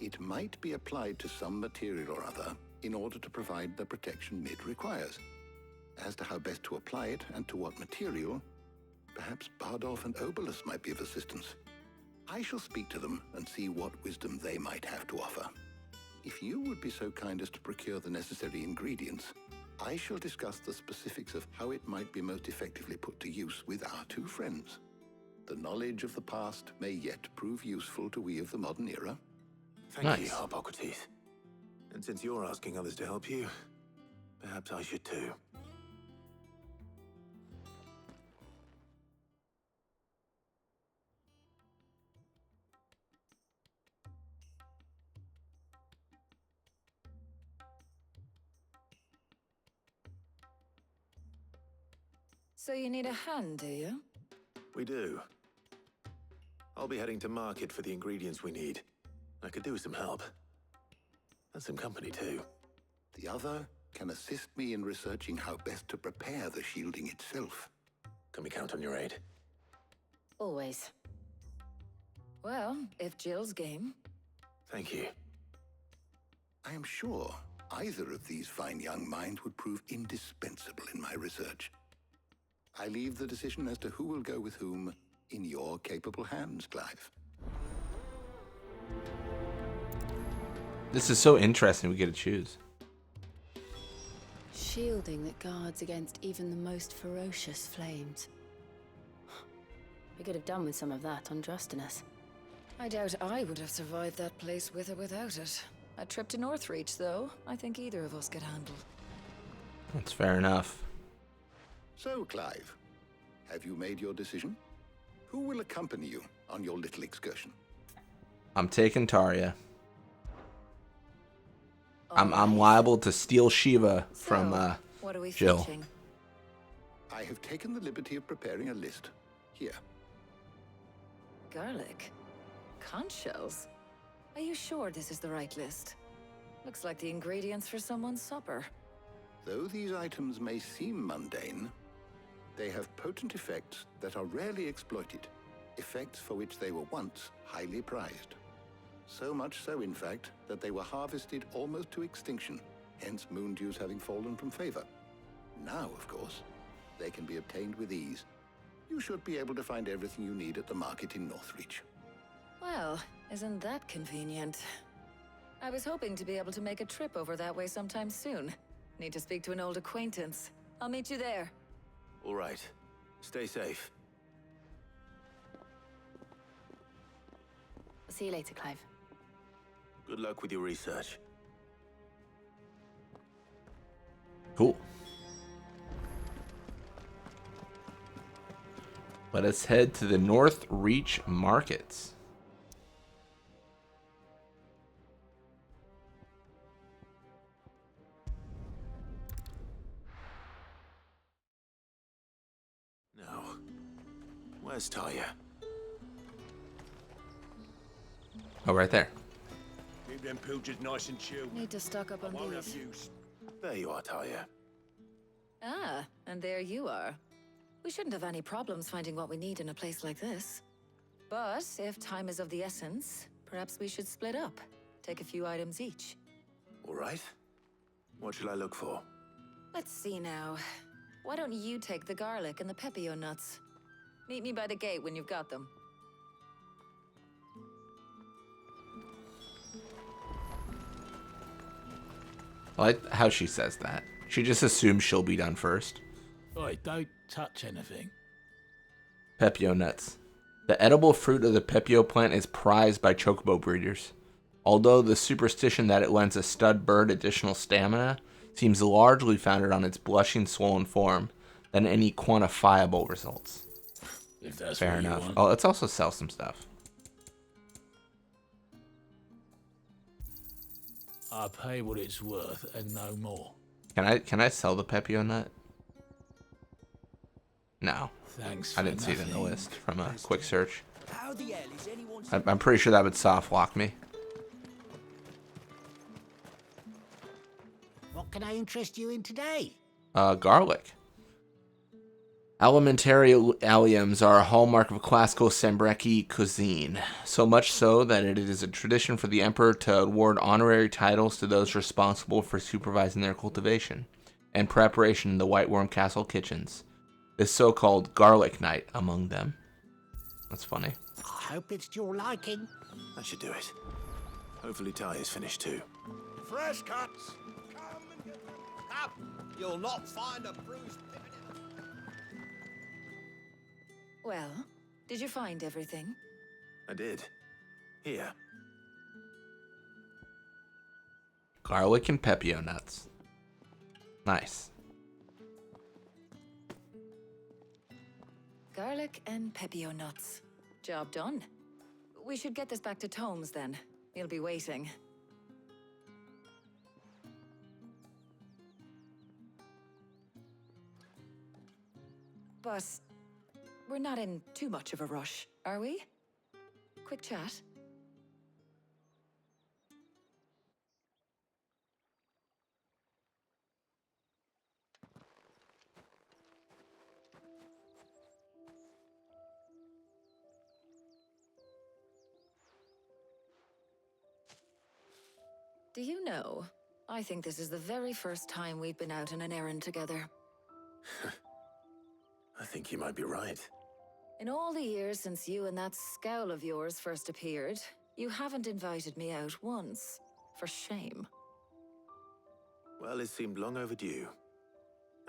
Speaker 9: It might be applied to some material or other in order to provide the protection Mid requires. As to how best to apply it and to what material, perhaps Bardolph and Obelus might be of assistance. I shall speak to them and see what wisdom they might have to offer. If you would be so kind as to procure the necessary ingredients, I shall discuss the specifics of how it might be most effectively put to use with our two friends. The knowledge of the past may yet prove useful to we of the modern era.
Speaker 3: Thank you, Harpocrates. And since you're asking others to help you, perhaps I should too.
Speaker 13: So you need a hand, do you?
Speaker 3: We do. I'll be heading to market for the ingredients we need. I could do with some help. And some company, too.
Speaker 9: The other can assist me in researching how best to prepare the shielding itself.
Speaker 3: Can we count on your aid?
Speaker 13: Always. Well, if Jill's game.
Speaker 3: Thank you.
Speaker 9: I am sure either of these fine young minds would prove indispensable in my research. I leave the decision as to who will go with whom in your capable hands, Clive.
Speaker 1: This is so interesting, we get to choose.
Speaker 5: Shielding that guards against even the most ferocious flames. We could have done with some of that on Drustinus.
Speaker 16: I doubt I would have survived that place with or without it. A trip to Northreach, though, I think either of us could handle.
Speaker 1: That's fair enough.
Speaker 9: So, Clive, have you made your decision? Who will accompany you on your little excursion?
Speaker 1: I'm taking Tarja. I'm liable to steal Shiva from
Speaker 16: what are we
Speaker 1: Jill.
Speaker 16: fetching?
Speaker 9: I have taken the liberty of preparing a list. Here.
Speaker 16: Garlic. Conch shells. Are you sure this is the right list? Looks like the ingredients for someone's supper.
Speaker 9: Though these items may seem mundane, they have potent effects that are rarely exploited, effects for which they were once highly prized. So much so, in fact, that they were harvested almost to extinction, hence moon dews having fallen from favor. Now, of course, they can be obtained with ease. You should be able to find everything you need at the market in Northreach.
Speaker 16: Well, isn't that convenient? I was hoping to be able to make a trip over that way sometime soon. Need to speak to an old acquaintance. I'll meet you there.
Speaker 3: All right. Stay safe.
Speaker 5: I'll see you later, Clive.
Speaker 3: Good luck with your research.
Speaker 1: Cool. Let us head to the North Reach Markets.
Speaker 3: Now, where's Talia?
Speaker 1: Oh, right there.
Speaker 8: Keep them pilchers nice and chilled.
Speaker 16: Need to stock up on
Speaker 8: Won't have
Speaker 16: these.
Speaker 8: use.
Speaker 3: There you are, Talia.
Speaker 16: Ah, and there you are. We shouldn't have any problems finding what we need in a place like this. But if time is of the essence, perhaps we should split up. Take a few items each.
Speaker 3: All right. What shall I look for?
Speaker 16: Let's see now. Why don't you take the garlic and the pepio nuts? Meet me by the gate when you've got them.
Speaker 1: I like how she says that. She just assumes she'll be done first.
Speaker 17: Oi, don't touch anything.
Speaker 1: Pepio nuts. The edible fruit of the pepio plant is prized by chocobo breeders. Although the superstition that it lends a stud bird additional stamina seems largely founded on its blushing, swollen form than any quantifiable results.
Speaker 17: If that's
Speaker 1: Fair
Speaker 17: what you
Speaker 1: enough.
Speaker 17: want.
Speaker 1: Oh, let's also sell some stuff.
Speaker 17: I pay what it's worth and no more.
Speaker 1: Can I sell the pepio nut? No.
Speaker 17: Thanks.
Speaker 1: I didn't see it in the
Speaker 17: nothing.
Speaker 1: list from a quick search.
Speaker 11: How the hell is anyone...
Speaker 1: I'm pretty sure that would soft lock me.
Speaker 18: What can I interest you in today?
Speaker 1: Garlic. Alimentary alliums are a hallmark of classical Sambreki cuisine, so much so that it is a tradition for the emperor to award honorary titles to those responsible for supervising their cultivation and preparation in the White Worm Castle kitchens. This so-called garlic night among them. That's funny.
Speaker 18: I hope it's to your liking.
Speaker 3: That should do it. Hopefully Talia's finished too.
Speaker 8: Fresh cuts. Come and get them. Up. You'll not find a bruised pippin.
Speaker 16: Well, did you find everything?
Speaker 3: I did. Here.
Speaker 1: Garlic and pepio nuts. Nice.
Speaker 16: Garlic and pepio nuts. Job done. We should get this back to Tomes then. He'll be waiting. But we're not in too much of a rush, are we? Quick chat. Do you know, I think this is the very first time we've been out on an errand together.
Speaker 3: I think you might be right.
Speaker 16: In all the years since you and that scowl of yours first appeared, you haven't invited me out once. For shame.
Speaker 3: Well, it seemed long overdue.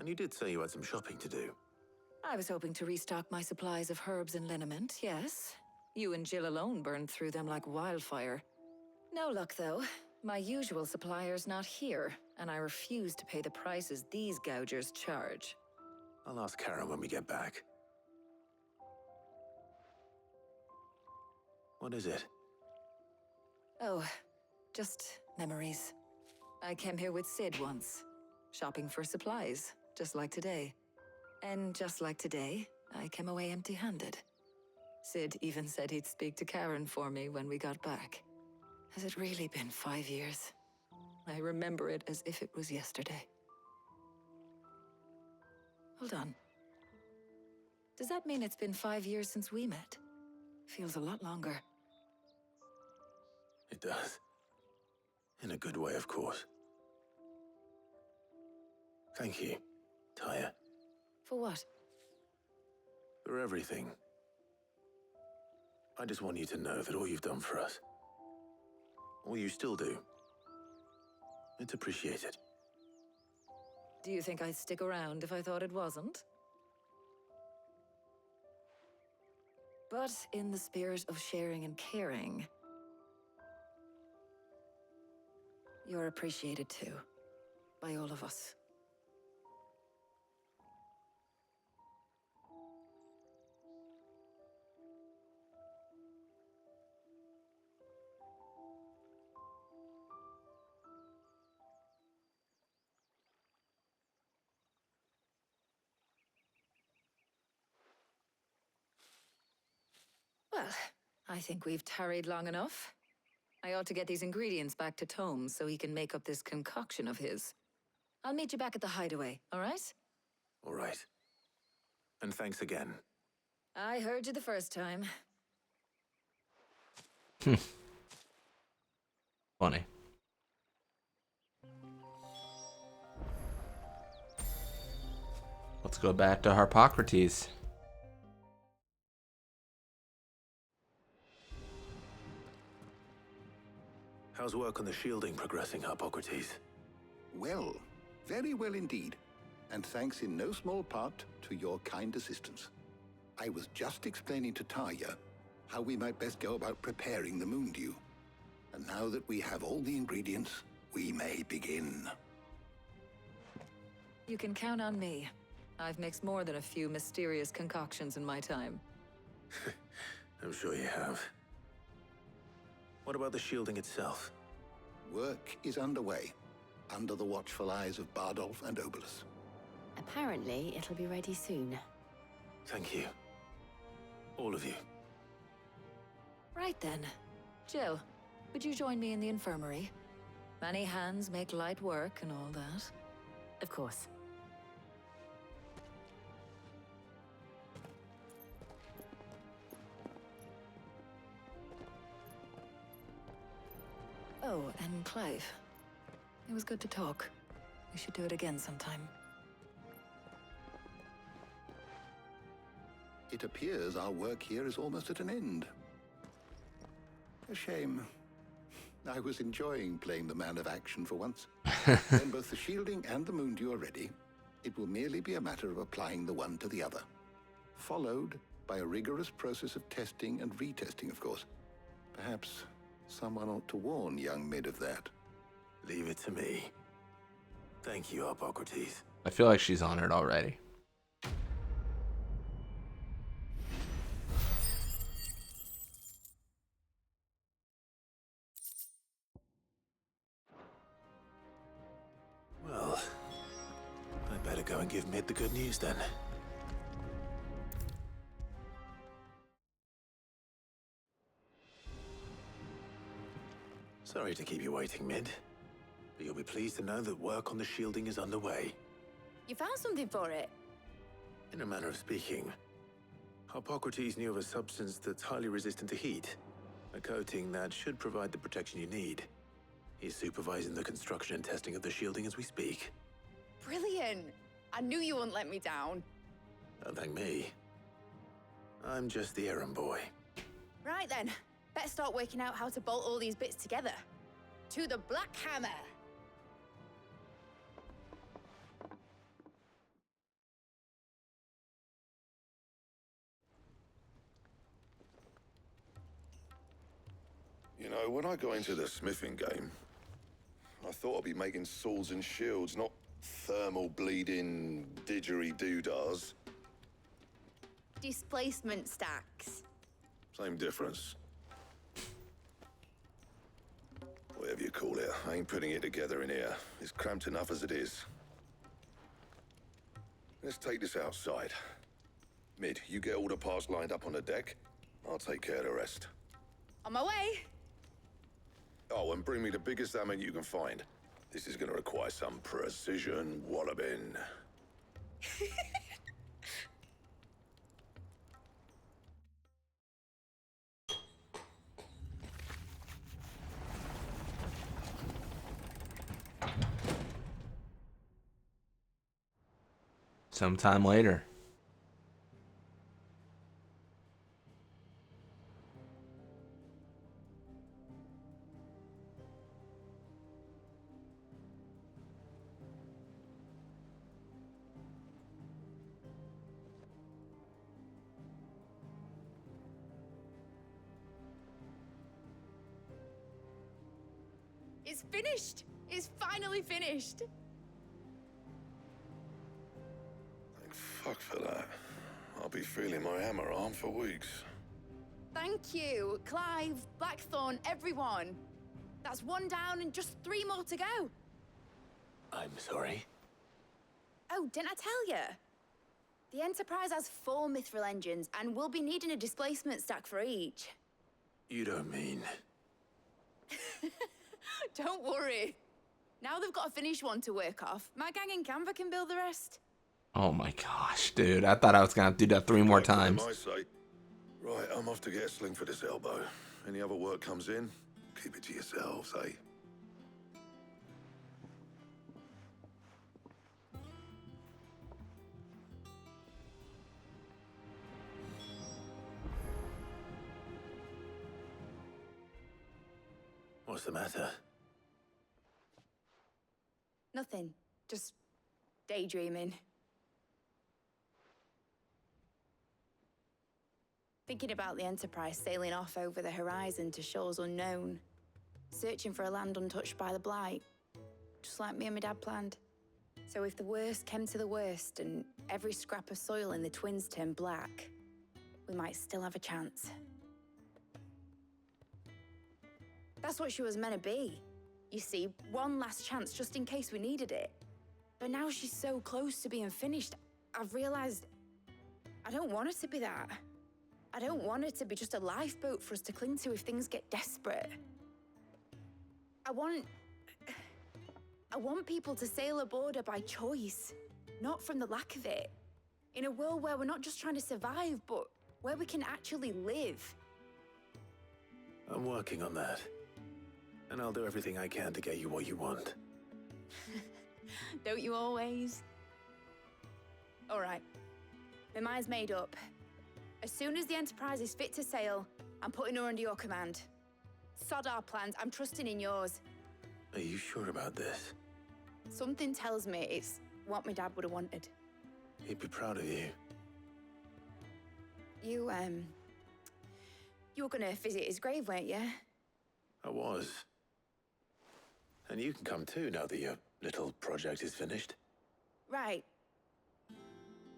Speaker 3: And you did say you had some shopping to do.
Speaker 16: I was hoping to restock my supplies of herbs and liniment, yes. You and Jill alone burned through them like wildfire. No luck, though. My usual supplier's not here, and I refuse to pay the prices these gougers charge.
Speaker 3: I'll ask Karen when we get back. What is it?
Speaker 16: Oh, just memories. I came here with Sid once, shopping for supplies, just like today. And just like today, I came away empty-handed. Sid even said he'd speak to Karen for me when we got back. Has it really been 5 years? I remember it as if it was yesterday. Hold on. Does that mean it's been 5 years since we met? Feels a lot longer.
Speaker 3: It does. In a good way, of course. Thank you, Taya,
Speaker 16: For what?
Speaker 3: for everything. I just want you to know that all you've done for us, all you still do, it's appreciated.
Speaker 16: Do you think I'd stick around if I thought it wasn't? But in the spirit of sharing and caring, you're appreciated too, by all of us. Well, I think we've tarried long enough. I ought to get these ingredients back to Tome so he can make up this concoction of his. I'll meet you back at the hideaway, all right?
Speaker 3: All right. And thanks again.
Speaker 16: I heard you the first time.
Speaker 1: Funny. Let's go back to Harpocrates.
Speaker 3: How's work on the shielding progressing, Harpocrates?
Speaker 9: Well, very well indeed. And thanks in no small part to your kind assistance. I was just explaining to Tarja how we might best go about preparing the Moondew. And now that we have all the ingredients, we may begin.
Speaker 16: You can count on me. I've mixed more than a few mysterious concoctions in my time.
Speaker 3: I'm sure you have. What about the shielding itself?
Speaker 9: Work is underway, under the watchful eyes of Bardolph and Obolus.
Speaker 14: Apparently, it'll be ready soon.
Speaker 3: Thank you. All of you.
Speaker 16: Right then. Jill, would you join me in the infirmary? Many hands make light work and all that.
Speaker 14: Of course.
Speaker 16: Oh, and Clive. It was good to talk. We should do it again sometime.
Speaker 9: It appears our work here is almost at an end. A shame. I was enjoying playing the man of action for once. When both the shielding and the Moondew are ready, it will merely be a matter of applying the one to the other. Followed by a rigorous process of testing and retesting, of course. Perhaps someone ought to warn young Mid of that.
Speaker 3: Leave it to me. Thank you, Harpocrates.
Speaker 1: I feel like she's honored already.
Speaker 3: Well, I'd better go and give Mid the good news then. Sorry to keep you waiting, Mid. But you'll be pleased to know that work on the shielding is underway.
Speaker 5: You found something for it?
Speaker 3: In a manner of speaking, Harpocrates knew of a substance that's highly resistant to heat. A coating that should provide the protection you need. He's supervising the construction and testing of the shielding as we speak.
Speaker 5: Brilliant! I knew you wouldn't let me down.
Speaker 3: Don't thank me. I'm just the errand boy.
Speaker 5: Right then, better start working out how to bolt all these bits together. To the Black Hammer!
Speaker 12: You know, when I got into the smithing game, I thought I'd be making swords and shields, not thermal bleeding didgeridoo-dahs.
Speaker 5: Displacement stacks.
Speaker 12: Same difference. Whatever you call it, I ain't putting it together in here. It's cramped enough as it is. Let's take this outside. Mid, you get all the parts lined up on the deck. I'll take care of the rest.
Speaker 5: On my way!
Speaker 12: Oh, and bring me the biggest hammer you can find. This is gonna require some precision walloping.
Speaker 1: Sometime later.
Speaker 5: It's finished! It's finally finished!
Speaker 12: Thank fuck for that. I'll be feeling my hammer arm for weeks.
Speaker 5: Thank you, Clive, Blackthorn, everyone. That's one down and just 3 more to go.
Speaker 3: I'm sorry.
Speaker 5: Oh, didn't I tell you? The Enterprise has 4 Mythril engines, and we'll be needing a displacement stack for each.
Speaker 3: You don't mean...
Speaker 5: Don't worry. Now they've got a finished one to work off. My gang in Canva can build the rest.
Speaker 1: Oh my gosh, dude. I thought I was going to do that 3 more times.
Speaker 12: Right, I'm off to get a sling for this elbow. Any other work comes in, keep it to yourselves, eh?
Speaker 3: What's the matter?
Speaker 5: Nothing. Just daydreaming. Thinking about the Enterprise sailing off over the horizon to shores unknown. Searching for a land untouched by the Blight. Just like me and my dad planned. So if the worst came to the worst and every scrap of soil in the Twins turned black, we might still have a chance. That's what she was meant to be. You see, one last chance just in case we needed it. But now she's so close to being finished, I've realized I don't want it to be that. I don't want it to be just a lifeboat for us to cling to if things get desperate. I want people to sail aboard her by choice, not from the lack of it. In a world where we're not just trying to survive, but where we can actually live.
Speaker 3: I'm working on that. And I'll do everything I can to get you what you want.
Speaker 5: Don't you always? All right. My mind's made up. As soon as the Enterprise is fit to sail, I'm putting her under your command. Sod our plans, I'm trusting in yours.
Speaker 3: Are you sure about this?
Speaker 5: Something tells me it's what my dad would have wanted.
Speaker 3: He'd be proud of you.
Speaker 5: You were gonna visit his grave, weren't you?
Speaker 3: I was. And you can come too now that your little project is finished.
Speaker 5: Right.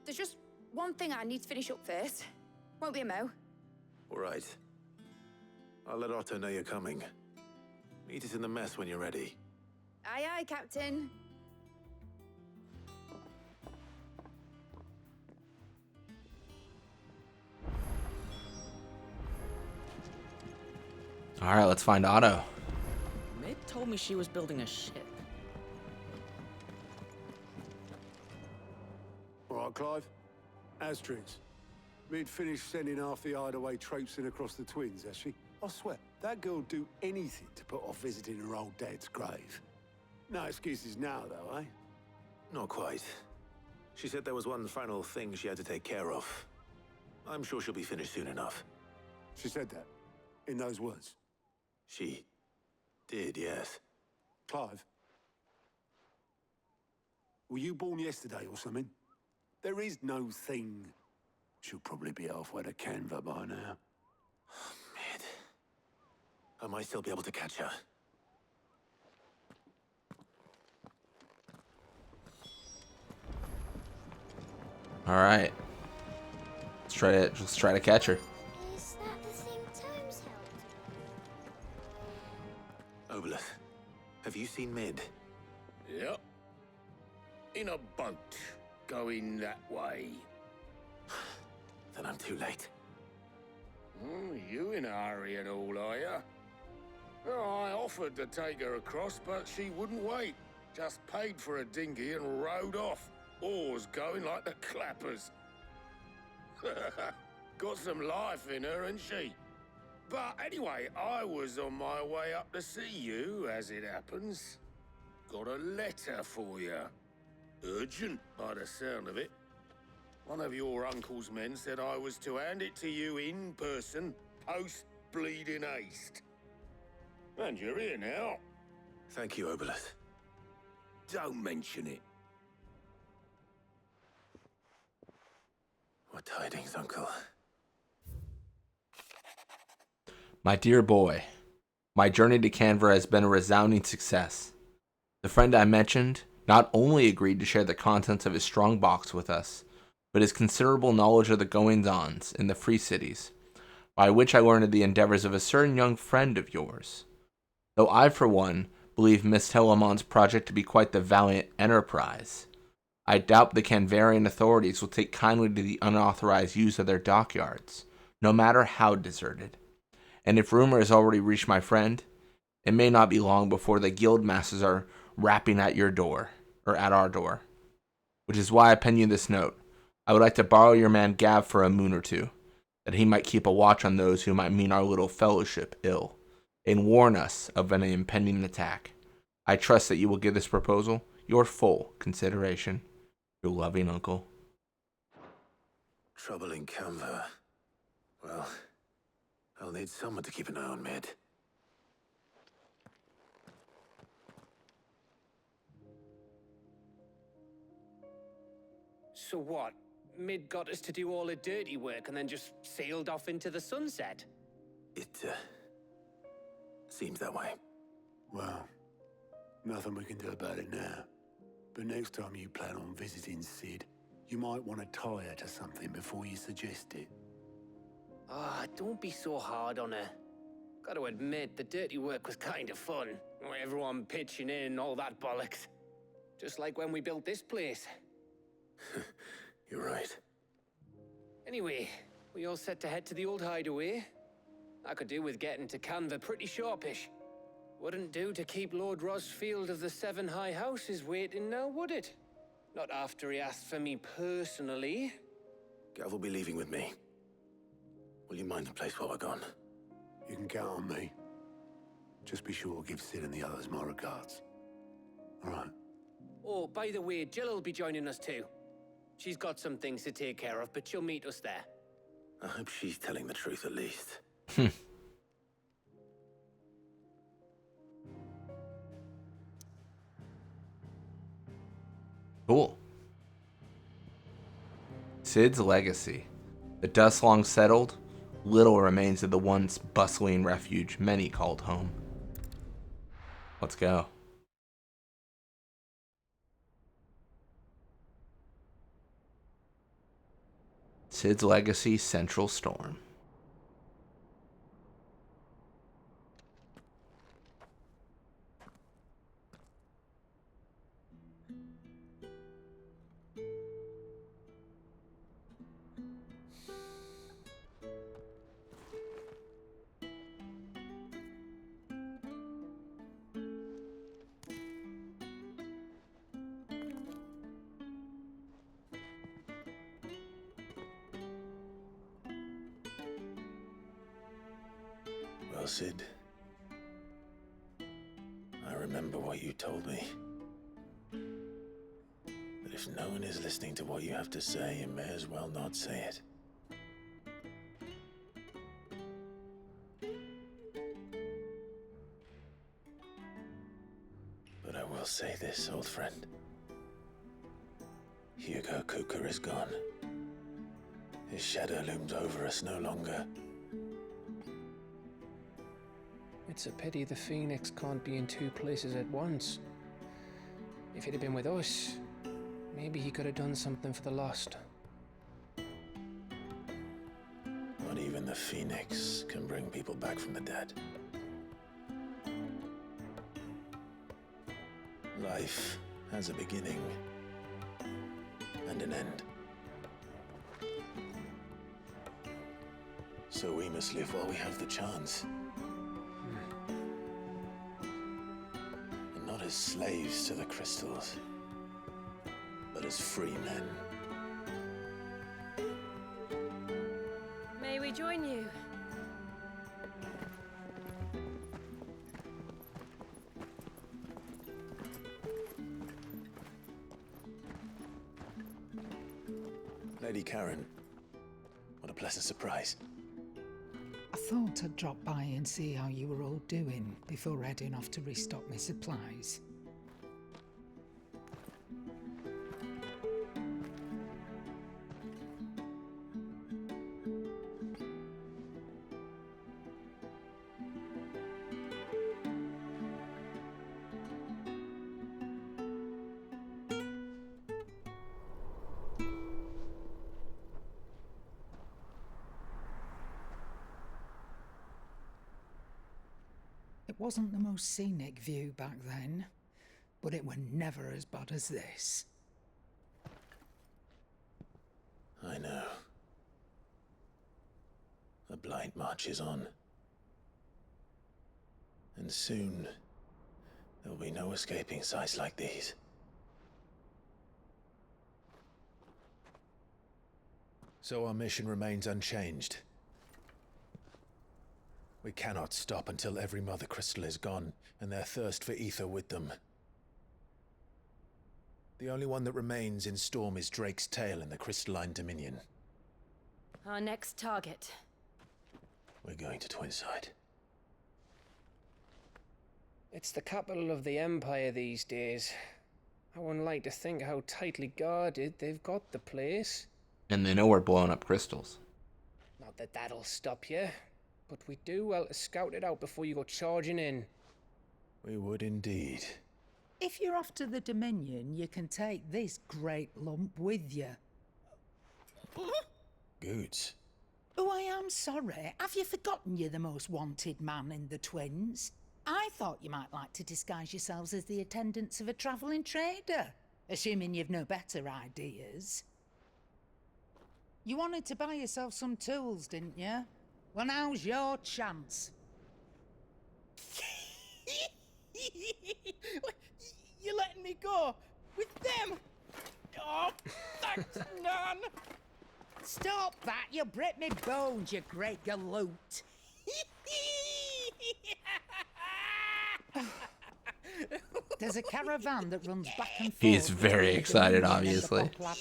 Speaker 5: There's just one thing I need to finish up first. Won't be a mo.
Speaker 3: All right. I'll let Otto know you're coming. Meet us in the mess when you're ready.
Speaker 5: Aye, aye, Captain.
Speaker 1: All right, let's find Otto.
Speaker 11: Mid told me she was building a ship.
Speaker 2: All right, Clive. Asterix. Mid finished sending half the hideaway traipsing across the Twins, has she? I swear, that girl'd do anything to put off visiting her old dad's grave. No excuses now, though, eh?
Speaker 3: Not quite. She said there was one final thing she had to take care of. I'm sure she'll be finished soon enough.
Speaker 2: She said that? In those words?
Speaker 3: She did, yes.
Speaker 2: Clive? Were you born yesterday or something? There is no thing. She'll probably be halfway to Canva by now.
Speaker 3: Mid. I might still be able to catch her.
Speaker 1: All right. Let's try to catch her.
Speaker 10: Is that the thing Tomes held?
Speaker 3: Obolus, have you seen Mid?
Speaker 19: Yep. In a boat, going that way.
Speaker 3: Then I'm too late.
Speaker 19: You in a hurry at all, are ya? Oh, I offered to take her across, but she wouldn't wait. Just paid for a dinghy and rowed off. Oars going like the clappers. Got some life in her, ain't she? But anyway, I was on my way up to see you, as it happens. Got a letter for you. Urgent, by the sound of it. One of your uncle's men said I was to hand it to you in person, post-bleeding haste. And you're here now.
Speaker 3: Thank you, Obolus.
Speaker 19: Don't mention it.
Speaker 3: What tidings, Uncle?
Speaker 1: My dear boy, My journey to Canberra has been a resounding success. The friend I mentioned not only agreed to share the contents of his strong box with us, but his considerable knowledge of the goings-ons in the Free Cities, by which I learned of the endeavors of a certain young friend of yours. Though I, for one, believe Miss Telemon's project to be quite the valiant enterprise, I doubt the Canvarian authorities will take kindly to the unauthorized use of their dockyards, no matter how deserted. And if rumor has already reached my friend, it may not be long before the guild masters are rapping at your door, or at our door. Which is why I pen you this note. I would like to borrow your man Gav for a moon or two, that he might keep a watch on those who might mean our little fellowship ill, and warn us of an impending attack. I trust that you will give this proposal your full consideration. Your loving uncle.
Speaker 3: Trouble in Canva. Well, I'll need someone to keep an eye on Mid.
Speaker 4: So what? Mid got us to do all the dirty work and then just sailed off into the sunset?
Speaker 3: It, seems that way.
Speaker 2: Well, nothing we can do about it now. But next time you plan on visiting Sid, you might want to tie her to something before you suggest it.
Speaker 4: Ah, don't be so hard on her. Gotta admit, the dirty work was kind of fun. Everyone pitching in and all that bollocks. Just like when we built this place.
Speaker 3: You're right.
Speaker 4: Anyway, we all set to head to the old hideaway. I could do with getting to Canva pretty sharpish. Wouldn't do to keep Lord Rosfield of the Seven High Houses waiting now, would it? Not after he asked for me personally.
Speaker 3: Gav will be leaving with me. Will you mind the place while we're gone?
Speaker 2: You can count on me. Just be sure to give Sid and the others my regards. All right.
Speaker 4: Oh, by the way, Jill will be joining us too. She's got some things to take care of, but she'll meet us there.
Speaker 3: I hope she's telling the truth at least.
Speaker 1: Cool. Sid's legacy. The dust long settled, little remains of the once bustling refuge many called home. Let's go. Sid's legacy, Central Storm.
Speaker 3: Well, Sid, I remember what you told me. But if no one is listening to what you have to say, you may as well not say it. But I will say this, old friend. Hugo Cooker is gone. His shadow looms over us no longer.
Speaker 4: It's a pity the Phoenix can't be in two places at once. If he'd have been with us, maybe he could have done something for the lost.
Speaker 3: Not even the Phoenix can bring people back from the dead. Life has a beginning and an end. So we must live while we have the chance. And not as slaves to the crystals, but as free men.
Speaker 10: May we join you?
Speaker 3: Lady Karen, what a pleasant surprise.
Speaker 7: I thought I'd drop by and see how you were all doing before heading off to restock my supplies. wasn't the most scenic view back then, but it were never as bad as this.
Speaker 3: I know. The blight marches on. And soon, there will be no escaping sights like these. So our mission remains unchanged. We cannot stop until every Mother Crystal is gone, and their thirst for ether with them. The only one that remains in Storm is Drake's Tail in the Crystalline Dominion.
Speaker 13: Our next target.
Speaker 3: We're going to Twinside.
Speaker 4: It's the capital of the Empire these days. I wouldn't like to think how tightly guarded they've got the place.
Speaker 1: And they know we're blowing up crystals.
Speaker 4: Not that that'll stop you, but we do well to scout it out before you go charging in.
Speaker 3: We would indeed.
Speaker 7: If you're off to the Dominion, you can take this great lump with you.
Speaker 3: Goods.
Speaker 7: Oh, I am sorry. Have you forgotten you're the most wanted man in the Twins? I thought you might like to disguise yourselves as the attendants of a travelling trader, assuming you've no better ideas. You wanted to buy yourself some tools, didn't you? Well, now's your chance.
Speaker 20: You're letting me go with them? Oh, thanks, Nan.
Speaker 7: Stop that! You'll break me bones, you great galoot. There's a caravan that runs back and forth.
Speaker 1: He's very excited, obviously. What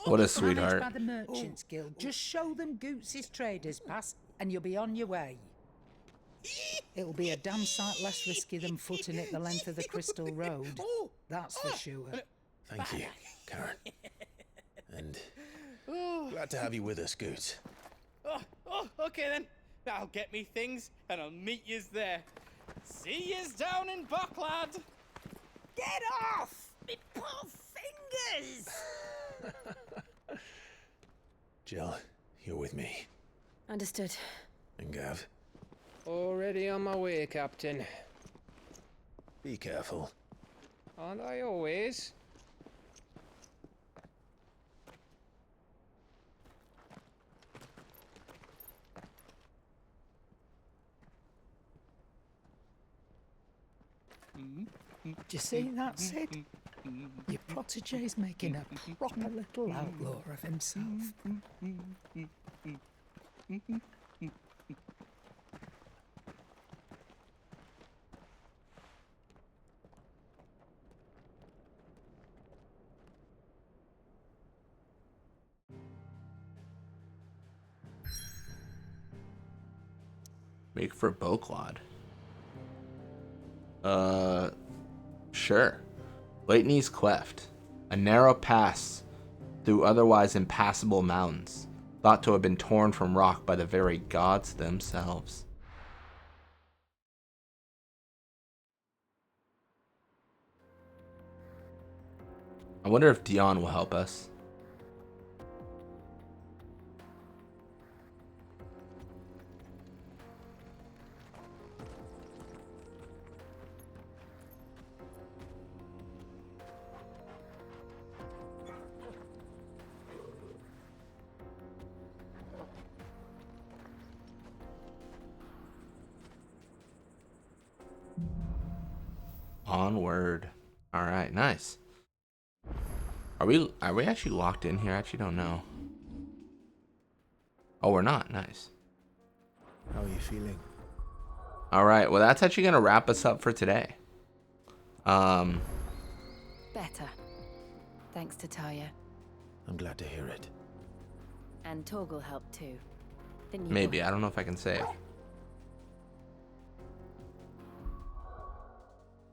Speaker 1: a
Speaker 7: Managed
Speaker 1: sweetheart.
Speaker 7: by the Merchants Guild. Just show them Goots' traders pass, and you'll be on your way. It'll be a damn sight less risky than footing it the length of the Crystal Road. That's for sure.
Speaker 3: Thank you, Karen. And glad to have you with us, Goots.
Speaker 20: Okay then. I'll get me things, and I'll meet yous there. See yous down in Bucklad.
Speaker 7: Get off! Me poor fingers!
Speaker 3: Jill, you're with me.
Speaker 13: Understood.
Speaker 3: And Gav,
Speaker 4: Already on my way, Captain.
Speaker 3: be careful.
Speaker 4: Aren't I always?
Speaker 7: Do you see that, Sid? Your protege's making a proper little outlaw of himself.
Speaker 1: Make for Boklod. Sure. Leighton's Cleft. A narrow pass through otherwise impassable mountains, thought to have been torn from rock by the very gods themselves. I wonder if Dion will help us. Onward. All right, nice. Are we actually locked in here? I actually don't know. Oh, we're not. Nice.
Speaker 3: How are you feeling?
Speaker 1: All right. Well, that's actually going to wrap us up for today.
Speaker 6: Better. Thanks to Taya.
Speaker 3: I'm glad to hear it.
Speaker 6: And Torgal helped too. Didn't you?
Speaker 1: Maybe. I don't know if I can save.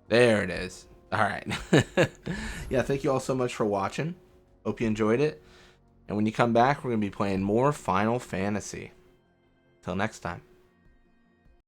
Speaker 1: There it is. All right. Yeah, thank you all so much for watching. Hope you enjoyed it. And when you come back, we're going to be playing more Final Fantasy. Till next time.